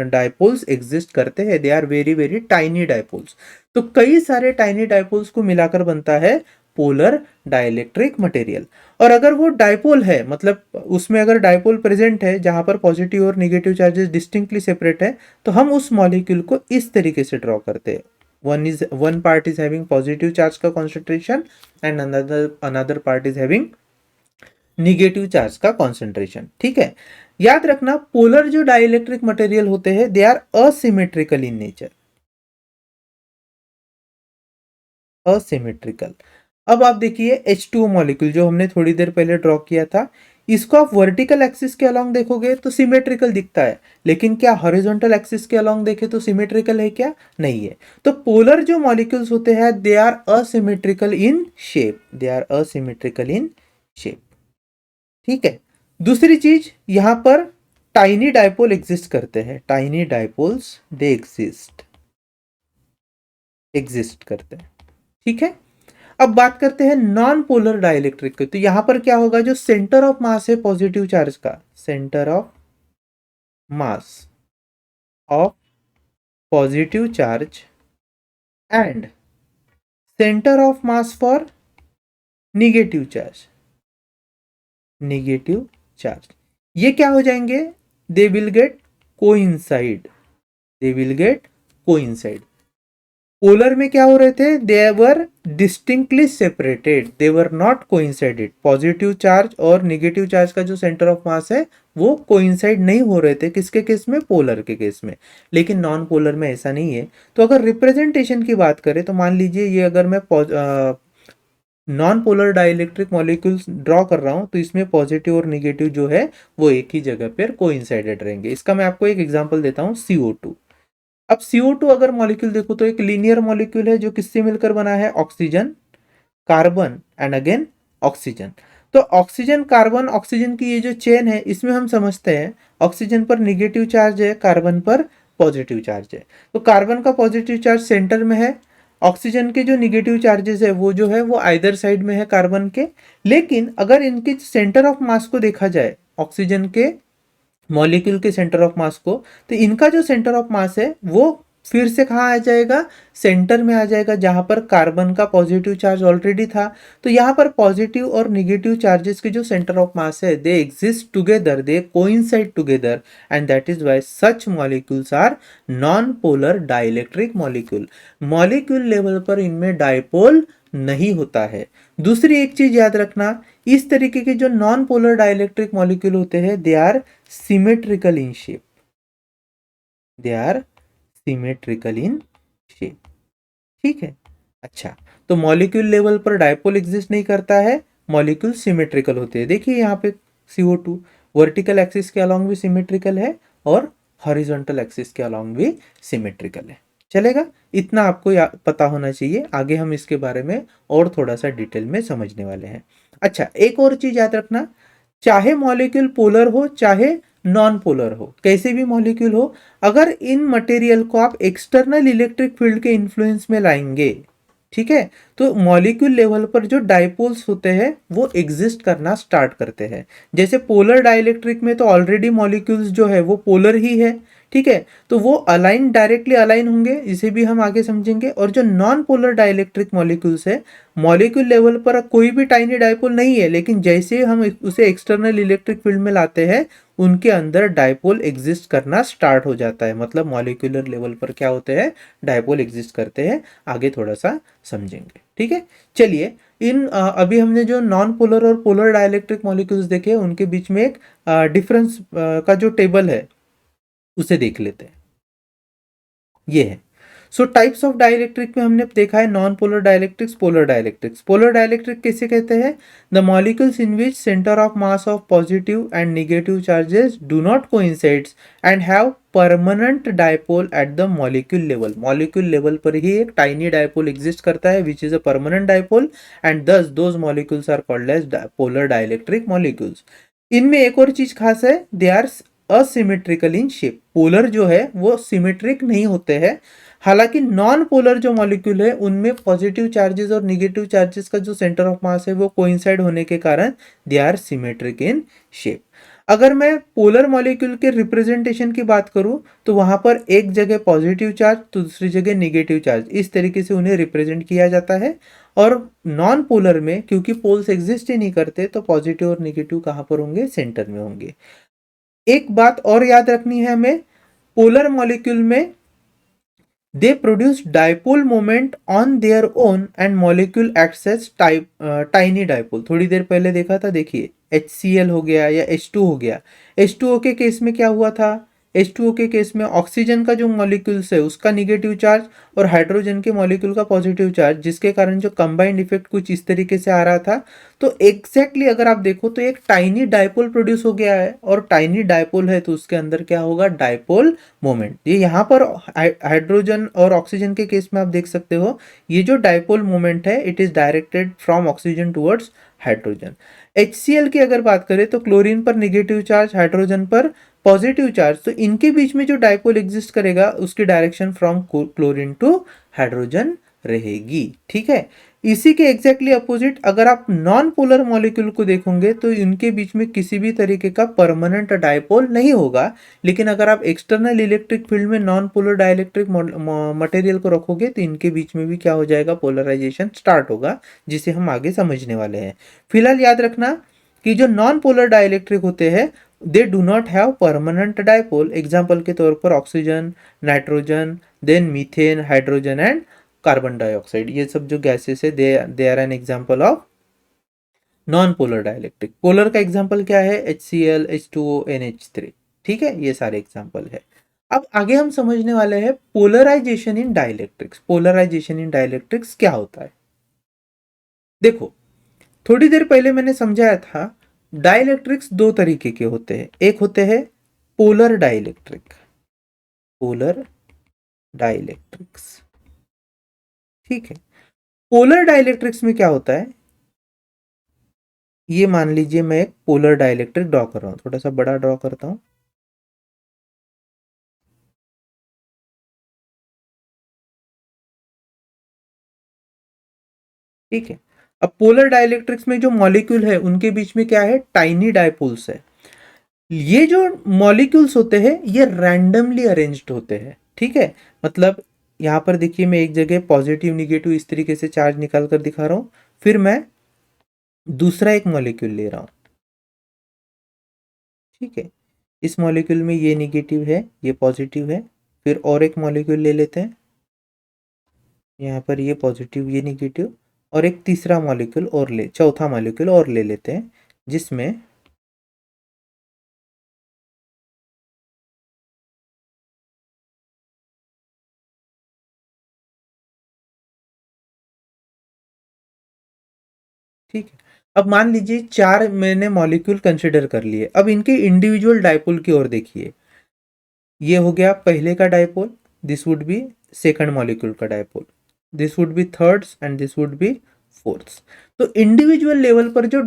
डाइपोल्स एग्जिस्ट करते हैं। They are very very tiny dipoles. तो कई सारे टाइनी डाइपोल्स को मिलाकर बनता है पोलर डाइलेक्ट्रिक मटेरियल। और अगर वो डाइपोल है, मतलब उसमें अगर डाइपोल प्रेजेंट है जहां पर पॉजिटिव और नेगेटिव चार्जेस डिस्टिंक्टली सेपरेट है, तो हम उस मॉलिक्यूल को इस तरीके से ड्रॉ करते हैं। One part is having positive charge का concentration and another part is having negative charge का कॉन्सेंट्रेशन। ठीक है, याद रखना पोलर जो डाइलेक्ट्रिक मटेरियल होते हैं they are asymmetrical in nature, asymmetrical. अब आप देखिए H2O मॉलिक्यूल जो हमने थोड़ी देर पहले ड्रॉ किया था, इसको आप वर्टिकल एक्सिस के अलोंग देखोगे तो सिमेट्रिकल दिखता है, लेकिन क्या हॉरिजॉन्टल एक्सिस के अलोंग देखे तो सिमेट्रिकल है क्या? नहीं है। तो पोलर जो मॉलिक्यूल्स होते हैं they are asymmetrical in shape, they are asymmetrical in shape. ठीक है, दूसरी चीज यहां पर टाइनी डाइपोल एग्जिस्ट करते हैं, टाइनी डाइपोल्स दे एग्जिस्ट करते हैं। ठीक है, अब बात करते हैं नॉन पोलर डाइलेक्ट्रिक की। तो यहां पर क्या होगा? जो सेंटर ऑफ मास है पॉजिटिव चार्ज का, centre of mass of positive charge and centre of mass for negative charge, negative charge, ये क्या हो जाएंगे? They will get coincide, they will get coincide. Polar में क्या हो रहे थे? They were distinctly separated, they were not coincided. Positive charge और निगेटिव चार्ज का जो सेंटर ऑफ मास है वो कोइंसाइड नहीं हो रहे थे। किसके केस में? पोलर के केस में। लेकिन नॉन पोलर में ऐसा नहीं है। तो अगर रिप्रेजेंटेशन की बात करें तो मान लीजिए ये अगर मैं non polar dielectric molecules draw कर रहा हूं तो इसमें पॉजिटिव और निगेटिव जो है वो एक ही जगह पर कोइंसाइडेड रहेंगे। इसका मैं आपको एक एग्जांपल देता हूं, CO2। अब CO2 अगर मॉलिक्यूल देखो तो एक लीनियर मॉलिक्यूल है जो किससे मिलकर बना है, oxygen, carbon and again oxygen. तो ऑक्सीजन कार्बन ऑक्सीजन की ये जो चेन है इसमें हम समझते हैं ऑक्सीजन पर निगेटिव चार्ज है, कार्बन पर पॉजिटिव चार्ज है। तो कार्बन का पॉजिटिव चार्ज सेंटर में है, ऑक्सीजन के जो निगेटिव चार्जेस है वो जो है वो आइदर साइड में है कार्बन के। लेकिन अगर इनके सेंटर ऑफ मास को देखा जाए, ऑक्सीजन के मॉलिक्यूल के सेंटर ऑफ मास को, तो इनका जो सेंटर ऑफ मास है वो फिर से कहाँ आ जाएगा, सेंटर में आ जाएगा, जहां पर कार्बन का पॉजिटिव चार्ज ऑलरेडी था। तो यहाँ पर पॉजिटिव और निगेटिव चार्जेस के जो सेंटर ऑफ मास है they exist together, they coincide together, and that is why such molecules are non polar dielectric molecule. Molecule level पर इनमें डाइपोल नहीं होता है। दूसरी एक चीज याद रखना, इस तरीके के जो नॉन पोलर डाइलेक्ट्रिक मॉलिक्यूल होते हैं they are symmetrical in shape, they are symmetrical in shape. ठीक है, अच्छा, तो मॉलिक्यूल लेवल पर डायपोल एग्जिस्ट नहीं करता है, मॉलिक्यूल सिमेट्रिकल होते हैं। देखिए यहाँ पे CO2 वर्टिकल एक्सिस के अलोंग भी सिमेट्रिकल है और हॉरिजॉन्टल एक्सिस के अलोंग भी सिमेट्रिकल है। चलेगा, इतना आपको पता होना चाहिए। आगे हम इसके बारे में और थोड़ा सा डिटेल में समझने वाले हैं। अच्छा, एक और चीज याद रखना, चाहे मॉलिक्यूल पोलर हो चाहे नॉन पोलर हो, कैसे भी मॉलिक्यूल हो, अगर इन मटेरियल को आप एक्सटर्नल इलेक्ट्रिक फील्ड के इन्फ्लुएंस में लाएंगे, ठीक है, तो मॉलिक्यूल लेवल पर जो डाइपोल्स होते हैं वो एग्जिस्ट करना स्टार्ट करते हैं। जैसे पोलर डाइलेक्ट्रिक में तो ऑलरेडी मॉलिक्यूल्स जो है वो पोलर ही है, ठीक है, तो वो अलाइन, डायरेक्टली अलाइन होंगे, इसे भी हम आगे समझेंगे। और जो नॉन पोलर डाइलेक्ट्रिक मॉलिक्यूल्स है, मॉलिक्यूल लेवल पर कोई भी टाइनी डाइपोल नहीं है, लेकिन जैसे हम उसे एक्सटर्नल इलेक्ट्रिक फील्ड में लाते हैं उनके अंदर डाइपोल एग्जिस्ट करना स्टार्ट हो जाता है। मतलब मॉलिक्यूलर लेवल पर क्या होते हैं, डाइपोल एग्जिस्ट करते हैं। आगे थोड़ा सा समझेंगे, ठीक है। चलिए, अभी हमने जो नॉन पोलर और पोलर डाइलेक्ट्रिक मॉलिक्यूल्स देखे उनके बीच में एक डिफरेंस का जो टेबल है उसे देख लेते हैं। ये है, सो टाइप्स ऑफ डाइलेक्ट्रिक में हमने देखा है non polar dielectrics, polar dielectrics. Polar dielectric किसे कहते हैं, the molecules in which centre of mass of positive and negative charges do not coincides and have permanent dipole at the molecule level. Molecule level पर ही एक tiny dipole exist करता है which is a permanent dipole, and thus those molecules are called as polar dielectric molecules. इनमें एक और चीज खास है, they are asymmetrical in shape. Polar जो है वो सिमेट्रिक नहीं होते हैं, हालांकि नॉन पोलर जो मॉलिक्यूल है उनमें पॉजिटिव चार्जेस और निगेटिव चार्जेस का जो सेंटर ऑफ मास है वो कोइंसाइड होने के कारण they are symmetric in shape. अगर मैं पोलर मॉलिक्यूल के रिप्रेजेंटेशन की बात करूं तो वहां पर एक जगह पॉजिटिव चार्ज तो दूसरी जगह निगेटिव चार्ज, इस तरीके से उन्हें रिप्रेजेंट किया जाता है। और नॉन पोलर में क्योंकि पोल्स एग्जिस्ट ही नहीं करते तो पॉजिटिव और निगेटिव कहां पर होंगे, सेंटर में होंगे। एक बात और याद रखनी है हमें, पोलर मॉलिक्यूल में they produce dipole moment on their own and molecule acts as tiny dipole. थोड़ी देर पहले देखा था, देखिए HCl हो गया या H2 हो गया। H2O के केस में क्या हुआ था, H2O के केस में ऑक्सीजन का जो मॉलिक्यूल्स है उसका निगेटिव चार्ज और हाइड्रोजन के मॉलिक्यूल का पॉजिटिव चार्ज, जिसके कारण जो कंबाइंड इफेक्ट कुछ इस तरीके से आ रहा था। तो एग्जैक्टली अगर आप देखो तो एक टाइनी डाइपोल प्रोड्यूस हो गया है, और टाइनी डाइपोल है तो उसके अंदर क्या होगा, डाइपोल मोमेंट। ये यहाँ पर हाइड्रोजन और ऑक्सीजन के केस में आप देख सकते हो, ये जो डाइपोल मोमेंट है it is directed from oxygen towards hydrogen. HCl की अगर बात करें तो क्लोरीन पर निगेटिव चार्ज, हाइड्रोजन पर पॉजिटिव चार्ज, तो इनके बीच में जो डाइपोल एग्जिस्ट करेगा उसकी direction from chlorine to hydrogen रहेगी, ठीक है। इसी के एग्जैक्टली अपोजिट अगर आप नॉन पोलर मॉलिक्यूल को देखोगे तो इनके बीच में किसी भी तरीके का परमानेंट डाइपोल नहीं होगा, लेकिन अगर आप एक्सटर्नल इलेक्ट्रिक फील्ड में नॉन पोलर डाइलेक्ट्रिक मटेरियल को रखोगे तो इनके बीच में भी क्या हो जाएगा, पोलराइजेशन स्टार्ट होगा, जिसे हम आगे समझने वाले हैं। फिलहाल याद रखना कि जो नॉन पोलर डाइलेक्ट्रिक होते हैं they do not have permanent dipole. Example के तौर पर oxygen, nitrogen, then methane, hydrogen and carbon dioxide, ये सब जो गैसेस है they are an example of non polar dielectric. Polar का एग्जाम्पल क्या है, HCl, H2O, NH3, ठीक है, ये सारे एग्जाम्पल है। अब आगे हम समझने वाले हैं पोलराइजेशन इन डाइलेक्ट्रिक्स। पोलराइजेशन इन डाइलेक्ट्रिक्स क्या होता है, देखो थोड़ी देर पहले मैंने समझाया था डाइलेक्ट्रिक्स दो तरीके के होते हैं, एक होते हैं पोलर डाइलेक्ट्रिक, पोलर डाइलेक्ट्रिक्स, ठीक है। पोलर डाइलेक्ट्रिक्स में क्या होता है, ये मान लीजिए मैं एक पोलर डाइलेक्ट्रिक ड्रॉ कर रहा हूं, थोड़ा सा बड़ा ड्रॉ करता हूं, ठीक है। अब पोलर डाइलेक्ट्रिक्स में जो मॉलिक्यूल है उनके बीच में क्या है, टाइनी डायपोल्स है। ये जो मॉलिक्यूल्स होते हैं ये रैंडमली अरेंज्ड होते हैं, ठीक है। मतलब यहां पर देखिए मैं एक जगह पॉजिटिव निगेटिव इस तरीके से चार्ज निकाल कर दिखा रहा हूं, फिर मैं दूसरा एक मॉलिक्यूल ले रहा हूं, ठीक है। इस मॉलिक्यूल में ये निगेटिव है ये पॉजिटिव है, फिर और एक मॉलिक्यूल ले लेते हैं, यहाँ पर ये पॉजिटिव ये निगेटिव, और एक तीसरा मॉलिक्यूल और चौथा मॉलिक्यूल और ले लेते हैं, जिसमें ठीक है। अब मान लीजिए चार मैंने मॉलिक्यूल कंसिडर कर लिए, अब इनके इंडिविजुअल डायपोल की ओर देखिए, ये हो गया पहले का dipole, this would be second molecule का dipole, this would be thirds and this would be fourths. तो इंडिविजुअल लेवल पर जो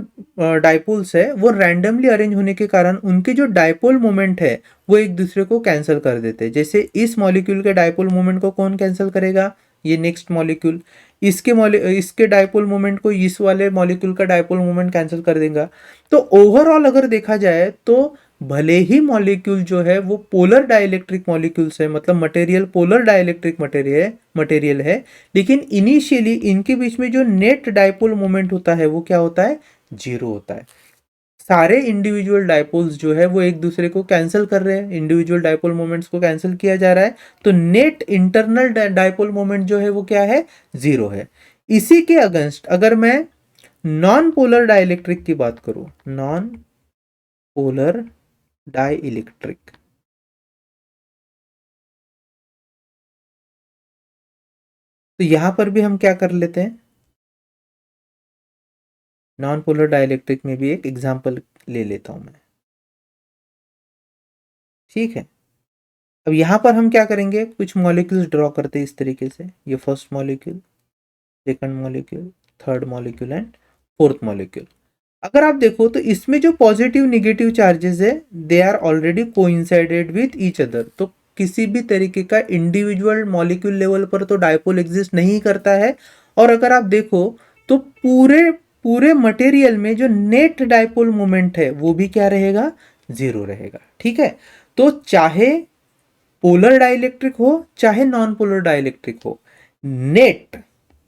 डायपोल्स है वो रैंडमली अरेंज होने के कारण उनके जो डायपोल मोमेंट है वो एक दूसरे को कैंसिल कर देते हैं। जैसे इस मॉलिक्यूल के डायपोल मोमेंट को कौन कैंसिल करेगा, ये नेक्स्ट मॉलिक्यूल, इसके डायपोल मोमेंट को इस वाले मॉलिक्यूल का डायपोल मोमेंट कैंसिल कर देगा। तो ओवरऑल अगर देखा जाए तो भले ही मॉलिक्यूल जो है वो पोलर डाइलेक्ट्रिक मॉलिक्यूल्स है, मतलब मटेरियल पोलर डाइलेक्ट्रिक मटेरियल है, लेकिन इनिशियली इनके बीच में जो नेट डायपोल मोमेंट होता है वो क्या होता है, जीरो होता है। सारे इंडिविजुअल डायपोल्स जो है वो एक दूसरे को कैंसिल कर रहे हैं, इंडिविजुअल डायपोल मोमेंट्स को कैंसिल किया जा रहा है, तो नेट इंटरनल डायपोल मोमेंट जो है वो क्या है, जीरो है। इसी के अगेंस्ट अगर मैं नॉन पोलर डाइलेक्ट्रिक की बात करूं, नॉन पोलर डाई इलेक्ट्रिक, तो यहां पर भी हम क्या कर लेते हैं, नॉन पोलर डाइलेक्ट्रिक में भी एक एग्जांपल ले लेता हूं मैं, ठीक है। अब यहां पर हम क्या करेंगे, कुछ मॉलिक्यूल्स ड्रॉ करते हैं इस तरीके से, ये first molecule, second molecule, third molecule and fourth molecule. अगर आप देखो तो इसमें जो पॉजिटिव निगेटिव चार्जेस है they are already coincided with each other, तो किसी भी तरीके का इंडिविजुअल मॉलिक्यूल लेवल पर तो डायपोल एग्जिस्ट नहीं करता है। और अगर आप देखो तो पूरे पूरे मटेरियल में जो नेट डायपोल मोमेंट है वो भी क्या रहेगा, जीरो रहेगा, ठीक है। तो चाहे पोलर डाइलेक्ट्रिक हो चाहे नॉन पोलर डाइलेक्ट्रिक हो, नेट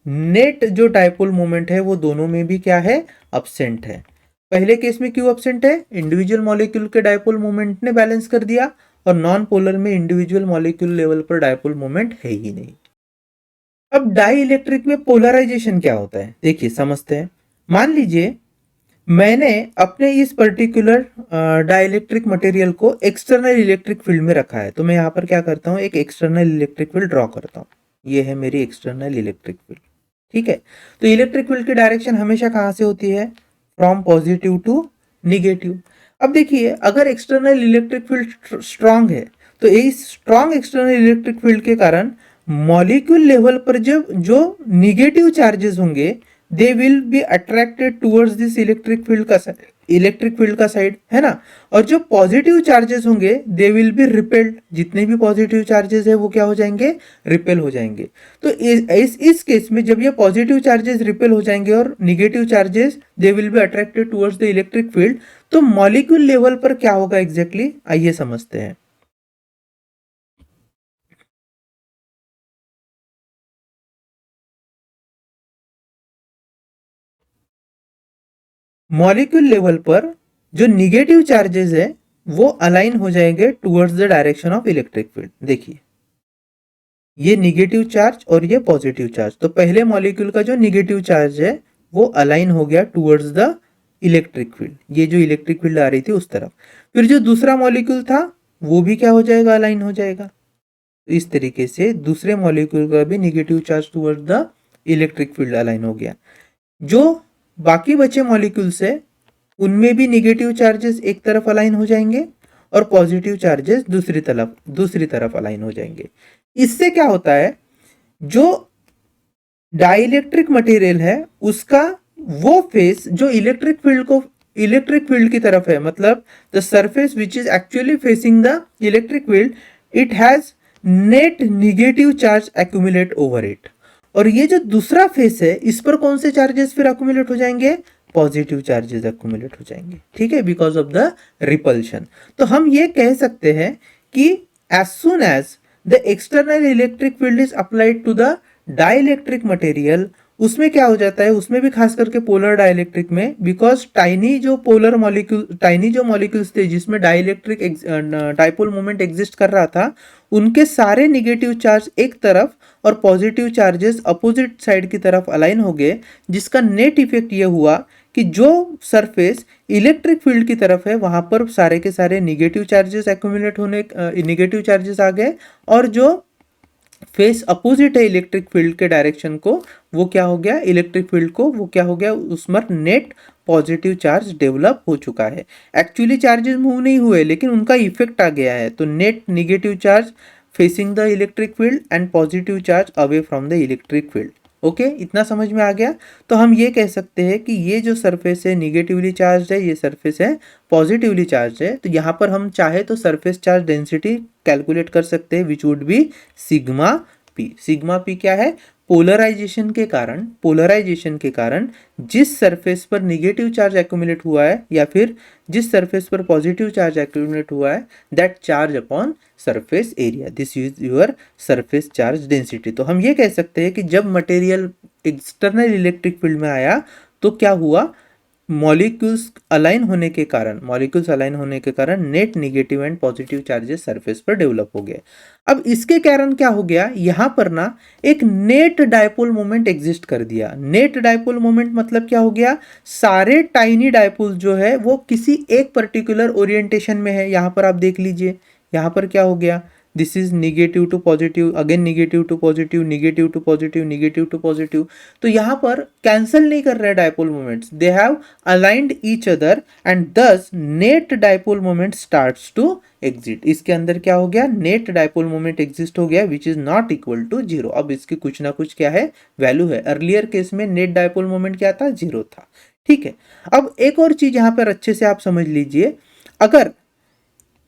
नेट जो डायपोल मोमेंट है वो दोनों में भी क्या है, अब्सेंट है। पहले केस में क्यों अब्सेंट है, इंडिविजुअल मॉलिक्यूल के डायपोल मोमेंट ने बैलेंस कर दिया, और नॉन पोलर में इंडिविजुअल मॉलिक्यूल लेवल पर डायपोल मोमेंट है ही नहीं। अब डाई इलेक्ट्रिक में पोलराइजेशन क्या होता है, देखिए समझते हैं। मान लीजिए मैंने अपने इस पर्टिकुलर डाइलेक्ट्रिक मटेरियल को एक्सटर्नल इलेक्ट्रिक फील्ड में रखा है, तो मैं यहाँ पर क्या करता हूँ, एक एक्सटर्नल इलेक्ट्रिक फील्ड ड्रॉ करता हूँ, ये है मेरी एक्सटर्नल इलेक्ट्रिक फील्ड, ठीक है। तो इलेक्ट्रिक फील्ड की डायरेक्शन हमेशा कहाँ से होती है, फ्रॉम पॉजिटिव टू निगेटिव। अब देखिए अगर एक्सटर्नल इलेक्ट्रिक फील्ड स्ट्रांग है तो इस स्ट्रांग एक्सटर्नल इलेक्ट्रिक फील्ड के कारण मॉलिक्यूल लेवल पर जब जो निगेटिव चार्जेस होंगे दे will be attracted towards this electric field का साइड, है ना। और जो पॉजिटिव चार्जेस होंगे दे विल बी रिपेल्ड, जितने भी पॉजिटिव चार्जेस है वो क्या हो जाएंगे, रिपेल हो जाएंगे। तो इस केस में जब ये पॉजिटिव चार्जेस रिपेल हो जाएंगे और negative charges they will be attracted towards the electric field, तो मॉलिक्यूल लेवल पर क्या होगा एग्जैक्टली, आइए समझते हैं। मॉलिक्यूल लेवल पर जो निगेटिव चार्जेस है वो अलाइन हो जाएंगे towards the direction of electric field. देखिए ये निगेटिव चार्ज और ये पॉजिटिव चार्ज, तो पहले मॉलिक्यूल का जो निगेटिव चार्ज है वो अलाइन हो गया टुवर्ड्स द इलेक्ट्रिक फील्ड, ये जो इलेक्ट्रिक फील्ड आ रही थी उस तरफ। फिर जो दूसरा मॉलिक्यूल था वो भी क्या हो जाएगा, अलाइन हो जाएगा। तो इस तरीके से दूसरे मॉलिक्यूल का भी negative charge towards the electric field align हो गया। जो बाकी बचे मॉलिक्यूल्स है उनमें भी निगेटिव चार्जेस एक तरफ अलाइन हो जाएंगे और पॉजिटिव चार्जेस दूसरी तरफ अलाइन हो जाएंगे। इससे क्या होता है, जो डाइलेक्ट्रिक मटेरियल है उसका वो फेस जो इलेक्ट्रिक फील्ड की तरफ है, मतलब the surface which is actually facing the electric field, it has net negative charge accumulate over it. और ये जो दूसरा फेस है इस पर कौन से चार्जेस फिर एक्यूमुलेट हो जाएंगे, पॉजिटिव चार्जेस एक्यूमुलेट हो जाएंगे, ठीक है, बिकॉज ऑफ द रिपल्शन। तो हम ये कह सकते हैं कि as soon as the external electric field is applied to the dielectric material, उसमें क्या हो जाता है, उसमें भी खास करके पोलर डाइलेक्ट्रिक में, बिकॉज टाइनी जो मॉलिक्यूल्स थे जिसमें डाइलेक्ट्रिक डाइपोल मोमेंट एग्जिस्ट कर रहा था, उनके सारे निगेटिव चार्ज एक तरफ और पॉजिटिव चार्जेस अपोजिट साइड की तरफ अलाइन हो गए, जिसका नेट इफेक्ट ये हुआ कि जो सरफेस इलेक्ट्रिक फील्ड की तरफ है वहां पर सारे के सारे निगेटिव चार्जेस एक्यूमुलेट होने निगेटिव चार्जेस आ गए, और जो फेस अपोजिट है इलेक्ट्रिक फील्ड के डायरेक्शन को, वो क्या हो गया, इलेक्ट्रिक फील्ड को वो क्या हो गया, उसमें नेट पॉजिटिव चार्ज डेवलप हो चुका है। एक्चुअली चार्जेस मूव नहीं हुए लेकिन उनका इफेक्ट आ गया है, तो net negative charge facing the electric field and positive charge away from the electric field. Okay, इतना समझ में आ गया। तो हम ये कह सकते हैं कि ये जो सरफेस है निगेटिवली चार्ज है, ये सरफेस है पॉजिटिवली चार्ज है। तो यहाँ पर हम चाहे तो सरफेस चार्ज डेंसिटी कैलकुलेट कर सकते हैं, which would be sigma P. Sigma P क्या है, पोलराइजेशन के कारण जिस सरफेस पर निगेटिव चार्ज एक्यूमुलेट हुआ है या फिर जिस सरफेस पर पॉजिटिव चार्ज एक्यूमुलेट हुआ है, that charge upon surface area, this is your surface charge density. तो हम ये कह सकते हैं कि जब मटेरियल एक्सटर्नल इलेक्ट्रिक फील्ड में आया तो क्या हुआ, मॉलिक्यूल्स अलाइन होने के कारण net negative and positive charges surface पर डेवलप हो गए। अब इसके कारण क्या हो गया, यहां पर ना एक नेट डायपोल मोमेंट एग्जिस्ट कर दिया। नेट डायपोल मोमेंट मतलब क्या हो गया, सारे टाइनी डायपोल जो है वो किसी एक पर्टिकुलर ओरिएंटेशन में है। यहां पर आप देख लीजिए, यहां पर क्या हो गया, this is negative to positive, again negative to positive, negative to positive, negative to positive. तो यहां पर कैंसिल नहीं कर रहे dipole moments, they have aligned each other and thus net dipole moment starts to exit. इसके अंदर क्या हो गया, नेट डायपोल मोमेंट एग्जिस्ट हो गया which is not equal to zero. अब इसकी कुछ ना कुछ क्या है, वैल्यू है। अर्लियर केस में नेट डायपोल मोमेंट क्या था, जीरो था, ठीक है। अब एक और चीज यहां पर अच्छे से आप समझ लीजिए, अगर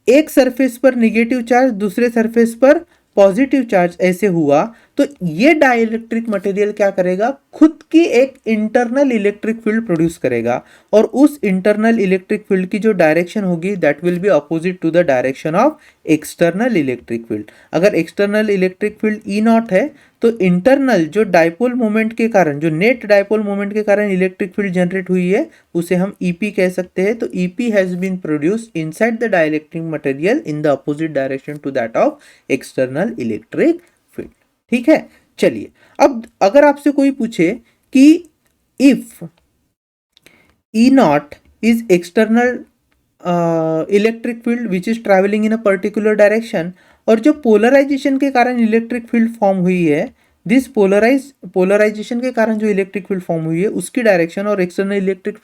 एक सरफेस पर निगेटिव चार्ज दूसरे सरफेस पर पॉजिटिव चार्ज ऐसे हुआ, तो ये डाइलेक्ट्रिक मटेरियल क्या करेगा, खुद की एक इंटरनल इलेक्ट्रिक फील्ड प्रोड्यूस करेगा, और उस इंटरनल इलेक्ट्रिक फील्ड की जो डायरेक्शन होगी that will be opposite to the direction of external electric field. अगर external electric field E not है तो इंटरनल जो डायपोल मोमेंट के कारण, जो नेट डायपोल मोमेंट के कारण इलेक्ट्रिक फील्ड जनरेट हुई है, उसे हम ईपी कह सकते हैं। तो EP has been produced inside the dielectric material in the opposite direction to that of external electric field, ठीक है। चलिए, अब अगर आपसे कोई पूछे कि if E not is external electric field which is travelling in a particular direction, और जो पोलराइजेशन के कारण इलेक्ट्रिक फील्ड फॉर्म हुई है, दिस पोलराइजेशन के कारण जो इलेक्ट्रिक फील्ड फॉर्म हुई है उसकी डायरेक्शन और एक्सटर्नल इलेक्ट्रिक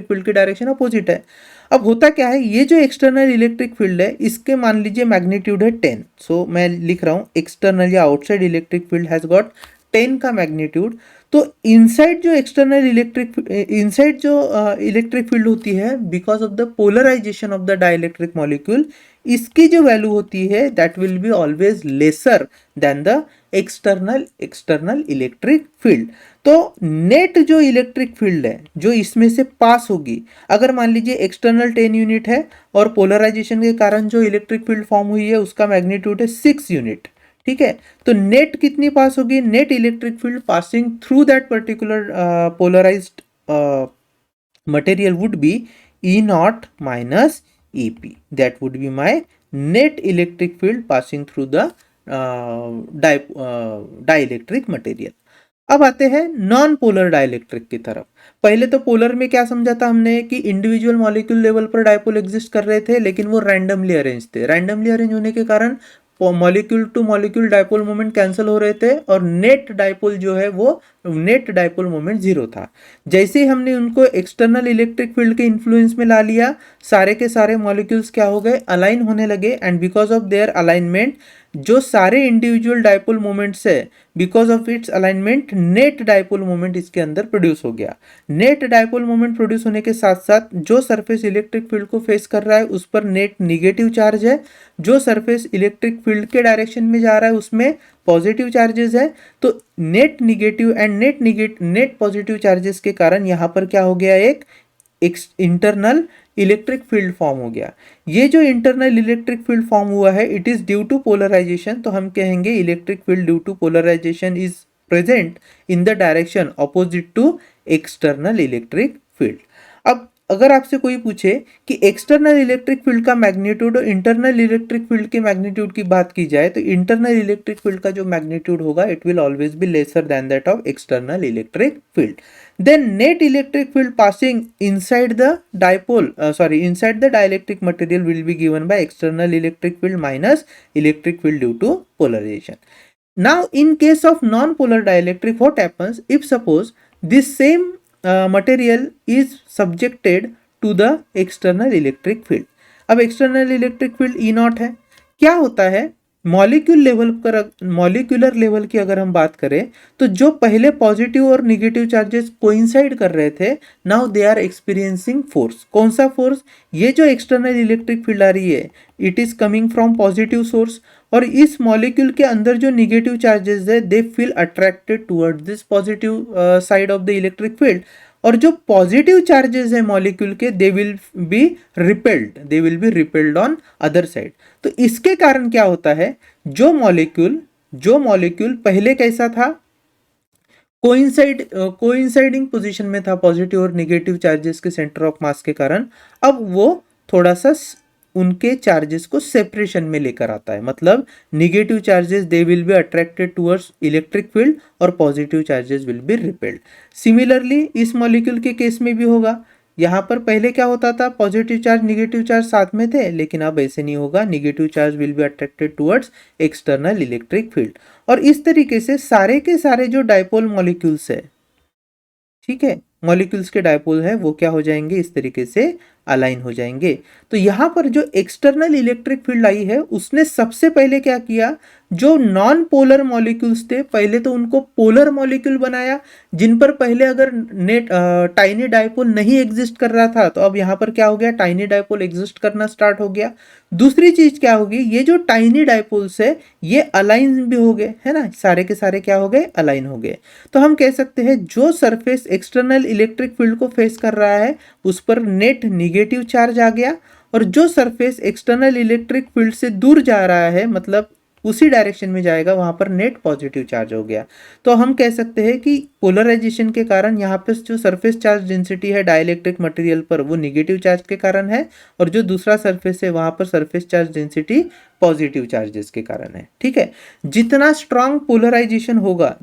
फील्ड की डायरेक्शन अपोजिट है। अब होता क्या है, ये जो एक्सटर्नल इलेक्ट्रिक फील्ड है इसके मान लीजिए मैग्नीट्यूड है 10। सो मैं लिख रहा हूं एक्सटर्नल या outside electric field has got 10 का मैग्नीट्यूड। तो इनसाइड जो इलेक्ट्रिक फील्ड होती है because of the polarisation of the dielectric molecule, इसकी जो वैल्यू होती है that will be always lesser than the external electric field. तो नेट जो इलेक्ट्रिक फील्ड है जो इसमें से पास होगी, अगर मान लीजिए एक्सटर्नल 10 यूनिट है और पोलराइजेशन के कारण जो इलेक्ट्रिक फील्ड फॉर्म हुई है उसका मैग्नीट्यूड है 6 यूनिट, ठीक है। तो नेट कितनी पास होगी, net electric field passing through that particular polarised material would be E naught minus EP. That would be my net electric field passing through the dielectric material. अब आते हैं non polar dielectric की तरफ। पहले तो polar में क्या समझा था हमने कि इंडिविजुअल मॉलिक्यूल लेवल पर डायपोल एग्जिस्ट कर रहे थे, लेकिन वो रैंडमली अरेंज थे। रैंडमली अरेंज होने के कारण molecule two molecule dipole moment cancel हो रहे थे और नेट डायपोल जो है वो नेट डायपोल मोमेंट जीरो था। जैसे ही हमने उनको एक्सटर्नल इलेक्ट्रिक फील्ड के इन्फ्लुएंस में ला लिया, सारे के सारे मॉलिक्यूल्स क्या हो गए, अलाइन होने लगे, and because of their alignment जो सारे इंडिविजुअल डायपोल मोमेंट्स है, because of its alignment net dipole moment इसके अंदर प्रोड्यूस हो गया। नेट डायपोल मोमेंट प्रोड्यूस होने के साथ साथ जो सरफेस इलेक्ट्रिक फील्ड को फेस कर रहा है उस पर नेट निगेटिव चार्ज है, जो सरफेस इलेक्ट्रिक फील्ड के डायरेक्शन में जा रहा है उसमें पॉजिटिव चार्जेस है। तो net negative and net positive charges के कारण यहाँ पर क्या हो गया, एक इंटरनल इलेक्ट्रिक फील्ड फॉर्म हो गया। ये जो इंटरनल इलेक्ट्रिक फील्ड फॉर्म हुआ है it is due to polarisation, तो हम कहेंगे electric field due to polarisation is present in the direction opposite to external electric field. अब अगर आपसे कोई पूछे कि एक्सटर्नल इलेक्ट्रिक फील्ड का मैग्नीट्यूड और इंटरनल इलेक्ट्रिक फील्ड के मैग्नीट्यूड की बात की जाए तो इंटरनल इलेक्ट्रिक फील्ड का जो मैग्नीट्यूड होगा it will always be lesser than that of external electric field. Then net electric field passing inside the inside the dielectric material will be given by external electric field minus electric field due to polarization. Now in case of non-polar dielectric, what happens if suppose this same material is subjected to the external electric field. अब external electric field E not है, क्या होता है molecular level की अगर हम बात करें तो जो पहले पॉजिटिव और निगेटिव चार्जेस कोइंसाइड कर रहे थे, now they are experiencing force. कौन सा फोर्स, ये जो एक्सटर्नल इलेक्ट्रिक फील्ड आ रही है it is coming from positive source, और इस मॉलिक्यूल के अंदर जो निगेटिव चार्जेस है they feel attracted towards this positive side of the electric field, और जो पॉजिटिव चार्जेस है मॉलिक्यूल के दे will be repelled on other side. तो इसके कारण क्या होता है, जो मॉलिक्यूल पहले कैसा था, कोइंसाइडिंग पोजीशन में था पॉजिटिव और नेगेटिव चार्जेस के सेंटर ऑफ मास के कारण, अब वो थोड़ा सा उनके चार्जेस को सेपरेशन में लेकर आता है। मतलब negative charges they will be attracted towards electric field और positive charges will be repelled. Similarly इस मॉलिक्यूल के केस में भी होगा, यहाँ पर पहले क्या होता था, पॉजिटिव चार्ज निगेटिव चार्ज साथ में थे, लेकिन अब ऐसे नहीं होगा, negative charge will be attracted towards external electric field. और इस तरीके से सारे के सारे जो डायपोल मॉलिक्यूल्स है, ठीक है, मॉलिक्यूल्स के डायपोल है वो क्या हो जाएंगे, इस तरीके से अलाइन हो जाएंगे। तो यहां पर जो एक्सटर्नल इलेक्ट्रिक फील्ड आई है उसने सबसे पहले क्या किया, जो नॉन पोलर मॉलिक्यूल्स थे पहले तो उनको पोलर मॉलिक्यूल बनाया, जिन पर पहले अगर टाइनी डायपोल नहीं एग्जिस्ट कर रहा था, तो अब यहां पर क्या हो गया, टाइनी डायपोल एग्जिस्ट करना स्टार्ट हो गया। दूसरी चीज क्या होगी, ये जो टाइनी डायपोल्स है ये अलाइन भी हो गए, है ना, सारे के सारे क्या हो गए, अलाइन हो गए। तो हम कह सकते हैं जो सरफेस एक्सटर्नल इलेक्ट्रिक फील्ड को फेस कर रहा है उस पर नेट निगेटिव चार्ज आ गया, और जो सरफेस एक्सटर्नल इलेक्ट्रिक फील्ड से दूर जा रहा है, मतलब उसी डायरेक्शन में जाएगा, वहां पर नेट पॉजिटिव चार्ज हो गया। तो हम कह सकते हैं कि पोलराइजेशन के कारण यहाँ पे जो सरफेस चार्ज डेंसिटी है डाइलेक्ट्रिक मटेरियल पर वो निगेटिव चार्ज के कारण है, और जो दूसरा सरफेस है वहां पर surface charge density positive charges के कारण है। ठीक है, जितना स्ट्रांग पोलराइजेशन होगा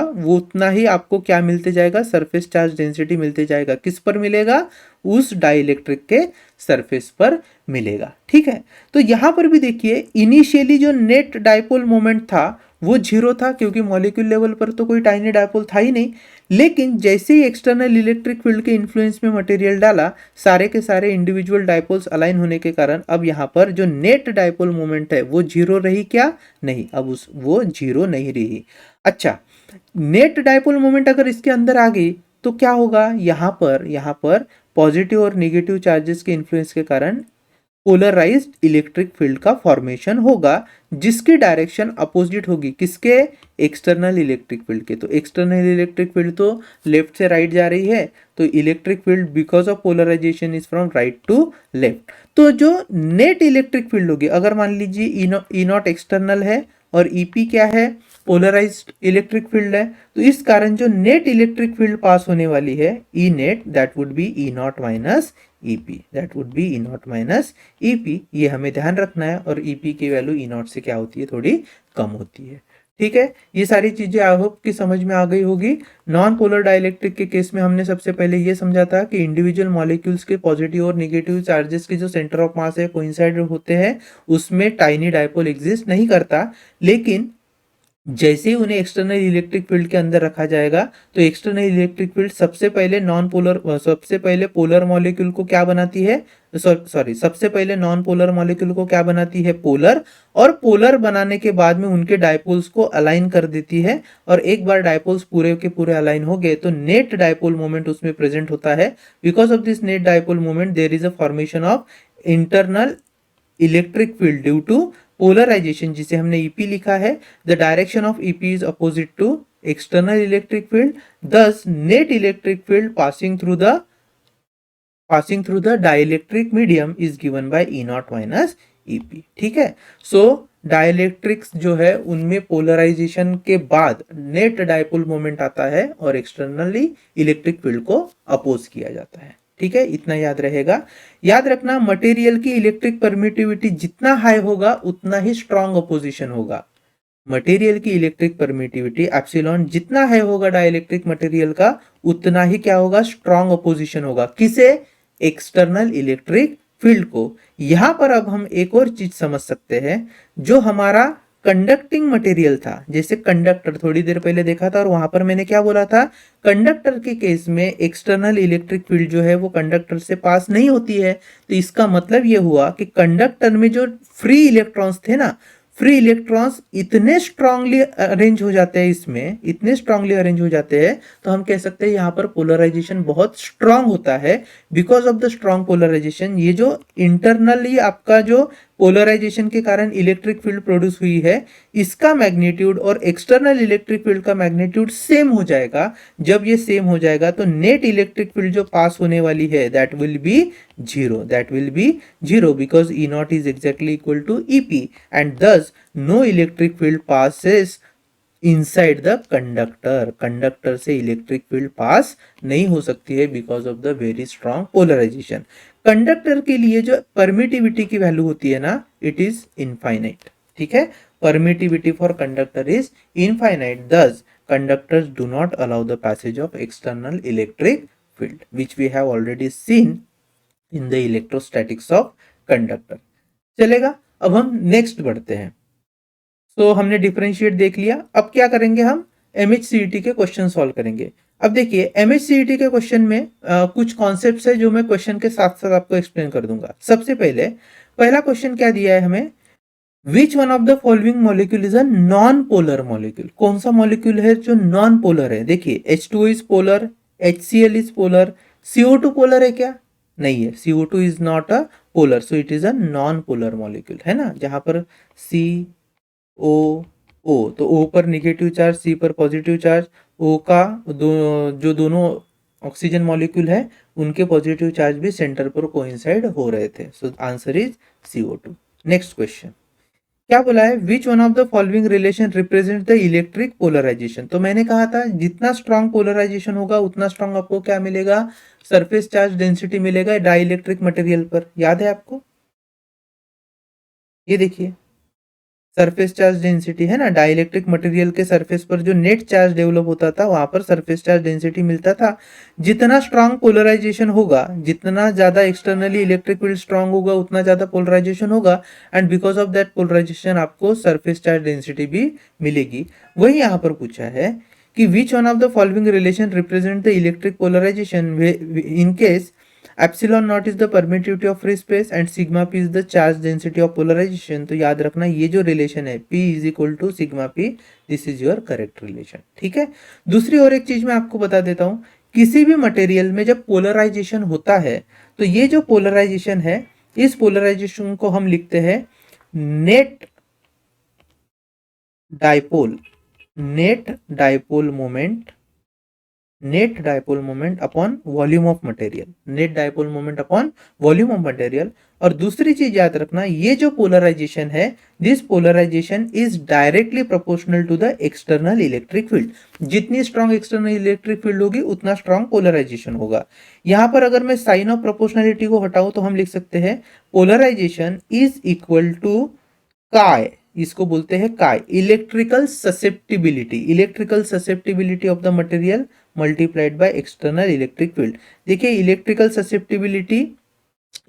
वो उतना ही आपको क्या मिलते जाएगा, सरफेस चार्ज डेंसिटी मिलते जाएगा। किस पर मिलेगा, उस डाइलेक्ट्रिक के सरफेस पर मिलेगा। ठीक है, तो यहां पर भी देखिए इनिशियली जो नेट डायपोल मोमेंट था वो जीरो था, क्योंकि मॉलिक्यूल लेवल पर तो कोई टाइनी डायपोल था ही नहीं। लेकिन जैसे ही एक्सटर्नल इलेक्ट्रिक फील्ड के इन्फ्लुएंस में मटेरियल डाला, सारे के सारे इंडिविजुअल डायपोल्स अलाइन होने के कारण अब यहाँ पर जो नेट डायपोल मोमेंट है वो जीरो रही क्या, नहीं, अब वो जीरो नहीं रही। अच्छा, नेट डायपोल मोमेंट अगर इसके अंदर आ गई तो क्या होगा, यहाँ पर पॉजिटिव और नेगेटिव चार्जेस के इन्फ्लुएंस के कारण पोलराइज्ड इलेक्ट्रिक फील्ड का फॉर्मेशन होगा, जिसकी डायरेक्शन अपोजिट होगी किसके, एक्सटर्नल इलेक्ट्रिक फील्ड के। तो एक्सटर्नल इलेक्ट्रिक फील्ड तो लेफ्ट से राइट जा रही है, तो electric field because of polarisation is from right to left. तो जो नेट इलेक्ट्रिक फील्ड होगी, अगर मान लीजिए ई नॉट एक्सटर्नल है और ईपी क्या है, पोलराइज्ड इलेक्ट्रिक फील्ड है, तो इस कारण जो नेट इलेक्ट्रिक फील्ड पास होने वाली है E net, that would be E not minus EP, ये हमें ध्यान रखना है। और ईपी की वैल्यू ई नॉट से क्या होती है, थोड़ी कम होती है। ठीक है, ये सारी चीजें आई होप कि समझ में आ गई होगी। नॉन पोलर डाइलेक्ट्रिक के केस में हमने सबसे पहले ये समझा था कि इंडिविजुअल मॉलिक्यूल्स के पॉजिटिव और नेगेटिव चार्जेस के जो सेंटर ऑफ मास है कोइंसाइड होते हैं, उसमें टाइनी डायपोल एग्जिस्ट नहीं करता। लेकिन जैसे ही उन्हें एक्सटर्नल इलेक्ट्रिक फील्ड के अंदर रखा जाएगा तो एक्सटर्नल इलेक्ट्रिक फील्ड सबसे पहले पोलर मॉलिक्यूल को क्या बनाती है, सबसे पहले नॉन पोलर मॉलिक्यूल को क्या बनाती है, पोलर, और पोलर बनाने के बाद में उनके डायपोल्स को अलाइन कर देती है। और एक बार डायपोल्स पूरे के पूरे अलाइन हो गए तो नेट डायपोल मोमेंट उसमें प्रेजेंट होता है। Because of this net dipole moment there is a formation of internal electric field due to polarization, जिसे हमने ईपी लिखा है। The direction of EP is opposite to external electric field, thus net electric field passing through the dielectric medium is given by E not minus EP. ठीक है, सो dielectrics जो है उनमें polarisation के बाद नेट डायपोल मोमेंट आता है और एक्सटर्नली इलेक्ट्रिक फील्ड को अपोज किया जाता है। ठीक है, इतना याद रहेगा। याद रखना, मटेरियल की इलेक्ट्रिक परमिटिविटी जितना हाई होगा उतना ही स्ट्रॉन्ग अपोजिशन होगा। मटेरियल की इलेक्ट्रिक परमिटिविटी एप्सिलॉन जितना हाई होगा डाइलेक्ट्रिक मटेरियल का, उतना ही क्या होगा, स्ट्रॉन्ग अपोजिशन होगा। किसे, एक्सटर्नल इलेक्ट्रिक फील्ड को। यहां पर अब हम एक और चीज समझ सकते हैं, जो हमारा कंडक्टिंग मटेरियल था, जैसे कंडक्टर थोड़ी देर पहले देखा था, और वहां पर मैंने क्या बोला था, कंडक्टर के केस में एक्सटर्नल इलेक्ट्रिक फील्ड जो है वो कंडक्टर से पास नहीं होती है। तो इसका मतलब ये हुआ कि कंडक्टर में जो फ्री इलेक्ट्रॉन्स थे ना, फ्री इलेक्ट्रॉन्स इतने स्ट्रांगली अरेंज हो जाते हैं, इसमें इतने स्ट्रांगली अरेंज हो जाते हैं, तो हम कह सकते हैं यहाँ पर पोलराइजेशन बहुत स्ट्रांग होता है। Because of the strong polarisation, ये जो इंटरनली आपका जो पोलराइजेशन के कारण इलेक्ट्रिक फील्ड प्रोड्यूस हुई है, इसका मैग्नीट्यूड और एक्सटर्नल इलेक्ट्रिक फील्ड का मैग्नीट्यूड सेम हो जाएगा। जब ये सेम हो जाएगा तो नेट इलेक्ट्रिक फील्ड जो पास होने वाली है that will be zero because E not is exactly equal to EP, and thus no electric field passes inside the conductor. Conductor से इलेक्ट्रिक फील्ड पास नहीं हो सकती है because of the very strong polarization. Conductor के लिए जो permittivity की value होती है ना, इट इज इनफाइनाइट। ठीक है, permittivity for conductor is infinite, thus conductors do not allow the passage of external electric field which we have already seen in the electrostatics of conductor. चलेगा, अब हम next बढ़ते हैं। तो हमने डिफरेंशिएट देख लिया, अब क्या करेंगे, हम एमएचसीईटी के क्वेश्चन सॉल्व करेंगे। अब देखिए, एमएचसीईटी के क्वेश्चन में कुछ कॉन्सेप्ट्स है जो मैं क्वेश्चन के साथ साथ आपको एक्सप्लेन कर दूंगा। सबसे पहले पहला क्वेश्चन क्या दिया है हमें, विच one of the following molecule is a non polar molecule. कौन सा मॉलिक्यूल है जो नॉन पोलर है। देखिए, H2 is polar, HCl is polar, CO2 polar है क्या, नहीं है, CO2 is not a polar, so it is a non polar molecule, है ना। जहां पर O तो O पर निगेटिव चार्ज, C पर पॉजिटिव चार्ज, O का जो दोनों ऑक्सीजन मॉलिक्यूल है उनके पॉजिटिव चार्ज भी सेंटर पर कोइंसाइड हो रहे थे। So answer is CO2। Next question क्या बोला है, विच one of the following relation represent the electric polarisation. तो मैंने कहा था जितना स्ट्रॉन्ग पोलराइजेशन होगा उतना स्ट्रॉन्ग आपको क्या मिलेगा, सरफेस चार्ज डेंसिटी मिलेगा डाई इलेक्ट्रिक मटेरियल पर। याद है आपको, ये देखिए सरफेस चार्ज डेंसिटी है ना, डाइलेक्ट्रिक मटेरियल के सरफेस पर जो नेट चार्ज डेवलप होता था वहां पर सरफेस चार्ज डेंसिटी मिलता था। जितना स्ट्रांग पोलराइजेशन होगा, जितना ज्यादा एक्सटर्नली इलेक्ट्रिक फील्ड स्ट्रांग होगा उतना ज्यादा पोलराइजेशन होगा, and because of that polarisation आपको सरफेस चार्ज डेंसिटी भी मिलेगी। वही यहाँ पर पूछा है कि which one of the following relation represent the electric polarisation in case epsilon not is the permittivity of free space and sigma P is the charge density of polarisation. तो याद रखना ये जो रिलेशन है P is equal to sigma P, this is your correct relation. ठीक है, दूसरी और एक चीज मैं आपको बता देता हूं, किसी भी मटेरियल में जब पोलराइजेशन होता है तो ये जो पोलराइजेशन है, इस पोलराइजेशन को हम लिखते हैं net dipole, net dipole moment, net dipole moment upon volume of material, net dipole moment upon volume of material. और दूसरी चीज याद रखना, ये जो पोलराइजेशन है, this polarisation is directly proportional to the external electric field. जितनी स्ट्रॉन्ग एक्सटर्नल इलेक्ट्रिक फील्ड होगी उतना स्ट्रॉन्ग पोलराइजेशन होगा। यहां पर अगर मैं साइन ऑफ प्रोपोर्शनलिटी को हटाऊं तो हम लिख सकते हैं पोलराइजेशन इज इक्वल टू काय, इसको बोलते हैं काय, electrical susceptibility of the material multiplied by external electric field. देखिए इलेक्ट्रिकल ससेप्टिबिलिटी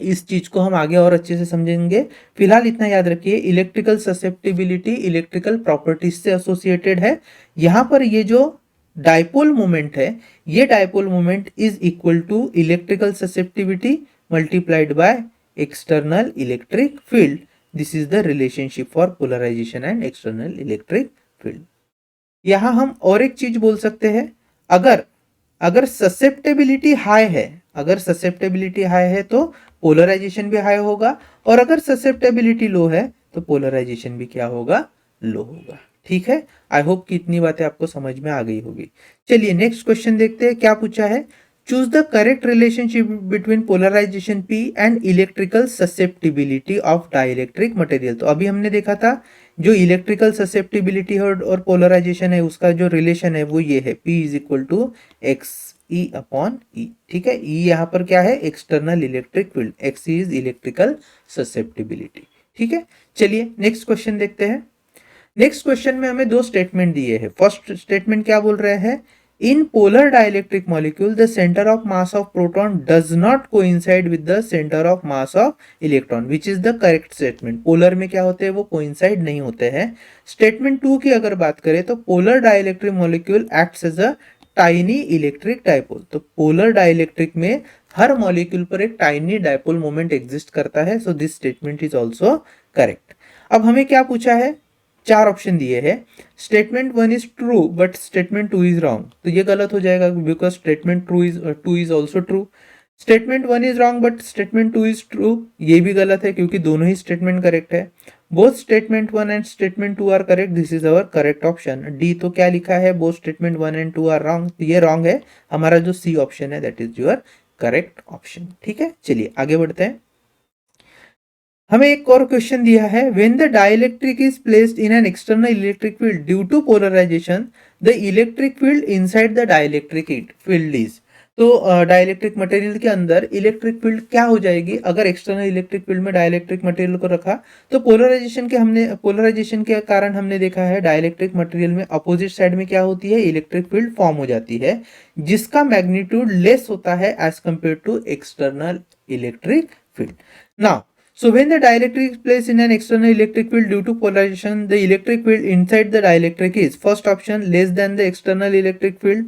इस चीज को हम आगे और अच्छे से समझेंगे। फिलहाल इतना याद रखिए, इलेक्ट्रिकल ससेप्टिबिलिटी इलेक्ट्रिकल प्रॉपर्टीज से एसोसिएटेड है। यहां पर ये जो डाइपोल मोमेंट है, ये dipole moment is equal to electrical susceptibility multiplied by external electric field. This is the relationship for polarisation and external electric field. यहां हम और एक चीज बोल सकते हैं, अगर अगर ससेप्टेबिलिटी हाई है, अगर ससेप्टेबिलिटी हाई है तो पोलराइजेशन भी हाई होगा, और अगर ससेप्टेबिलिटी लो है तो पोलराइजेशन भी क्या होगा, लो होगा। ठीक है, आई होप कि इतनी बातें आपको समझ में आ गई होगी। चलिए नेक्स्ट क्वेश्चन देखते हैं क्या पूछा है। Choose the correct relationship between polarisation P and electrical susceptibility of dielectric material. तो अभी हमने देखा था जो इलेक्ट्रिकल ससेप्टिबिलिटी और पोलराइजेशन है उसका जो रिलेशन है वो ये है, P is equal to X E upon E. ठीक है, ई यहाँ पर क्या है, external electric field, X is electrical susceptibility. ठीक है, चलिए नेक्स्ट क्वेश्चन देखते हैं। नेक्स्ट क्वेश्चन में हमें दो स्टेटमेंट दिए हैं। फर्स्ट स्टेटमेंट क्या बोल रहे हैं, in polar dielectric molecule the centre of mass of proton does not coincide with the centre of mass of electron, which is the correct statement. Polar में क्या होते हैं, वो कोइंसाइड नहीं होते हैं। स्टेटमेंट 2 की अगर बात करें तो polar dielectric molecule acts as a tiny electric dipole. तो पोलर डाइलेक्ट्रिक में हर मॉलिक्यूल पर एक टाइनी डाइपोल मोमेंट एग्जिस्ट करता है, so this statement is also correct. अब हमें क्या पूछा है, चार ऑप्शन दिए हैं। Statement 1 is true but statement 2 is wrong, तो ये गलत हो जाएगा because statement 2 is also true. Statement 1 is wrong but statement 2 is true, ये भी गलत है क्योंकि दोनों ही स्टेटमेंट करेक्ट है। Both statement 1 and statement 2 are correct, this is our correct option D. तो क्या लिखा है, both statement 1 and 2 are wrong, ये रॉन्ग है। हमारा जो सी ऑप्शन है that is your correct option. ठीक है, चलिए आगे बढ़ते हैं। हमें एक और क्वेश्चन दिया है, when the dielectric is placed in an external electric field due to polarisation the electric field inside the dielectric field is. तो डाइलेक्ट्रिक मटेरियल के अंदर इलेक्ट्रिक फील्ड क्या हो जाएगी, अगर एक्सटर्नल इलेक्ट्रिक फील्ड में डाइलेक्ट्रिक मटेरियल को रखा तो पोलराइजेशन के कारण हमने देखा है डाइलेक्ट्रिक मटेरियल में अपोजिट साइड में क्या होती है, इलेक्ट्रिक फील्ड फॉर्म हो जाती है जिसका मैग्नीट्यूड लेस होता है as compare to external electric field. Now so when the dielectric is placed in an external electric field due to polarization, the electric field inside the dielectric is first option less than the external electric field,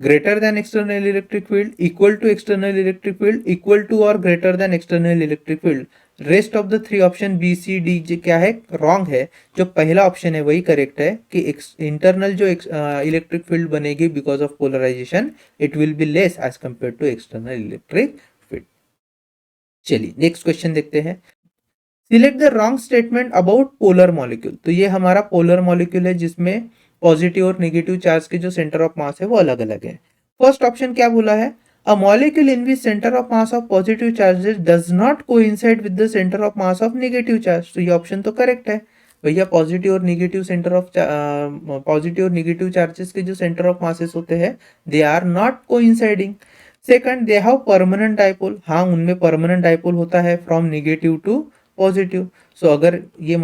greater than external electric field, equal to external electric field, equal to or greater than external electric field। Rest of the three option B C D क्या है, wrong है। जो पहला option है वही correct है कि internal जो इलेक्ट्रिक फील्ड बनेगी because of polarisation it will be less as compare to external electric field. चलिए नेक्स्ट क्वेश्चन देखते हैं। Select the wrong statement about polar molecule. तो ये हमारा पोलर मॉलिक्यूल है जिसमें पॉजिटिव और नेगेटिव चार्ज के जो सेंटर ऑफ मास है वो अलग अलग है। फर्स्ट ऑप्शन क्या बोला है, a molecule in which centre of mass of positive charges does not coincide with the centre of mass of negative charge. तो ये ऑप्शन तो करेक्ट है भैया, पॉजिटिव और नेगेटिव चार्जेस के जो सेंटर ऑफ मासेस होते हैं they are not coinciding. Second, they have permanent dipole. हाँ, उनमें परमानेंट डाइपोल होता है from negative to positive. So अगर ये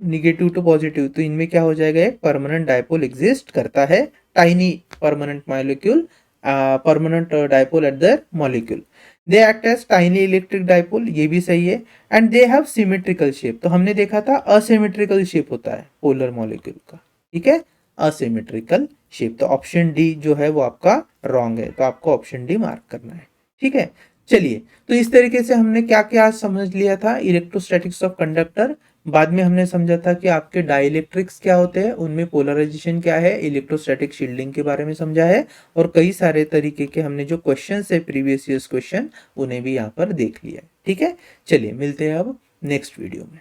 निगेटिव टू पॉजिटिव तो इनमें क्या हो जाएगा, एक परमानेंट डाइपोल एग्जिस्ट करता है, tiny permanent molecule, permanent dipole at the molecule. They act as tiny electric dipole, ये भी सही है। And they have symmetrical shape. तो हमने देखा था असिमेट्रिकल शेप होता है पोलर मॉलिक्यूल का, ठीक है, असिमेट्रिकल शेप। तो ऑप्शन डी जो है वो आपका रॉन्ग है, तो आपको ऑप्शन डी मार्क करना है। ठीक है, चलिए तो इस तरीके से हमने क्या क्या समझ लिया था इलेक्ट्रोस्टैटिक्स ऑफ कंडक्टर। बाद में हमने समझा था कि आपके डाइलेक्ट्रिक्स क्या होते हैं, उनमें पोलराइजेशन क्या है, इलेक्ट्रोस्टैटिक शील्डिंग के बारे में समझा है, और कई सारे तरीके के हमने जो क्वेश्चन है प्रीवियस ईयर्स क्वेश्चन उन्हें भी यहाँ पर देख लिया है। ठीक है, चलिए मिलते हैं अब नेक्स्ट वीडियो में।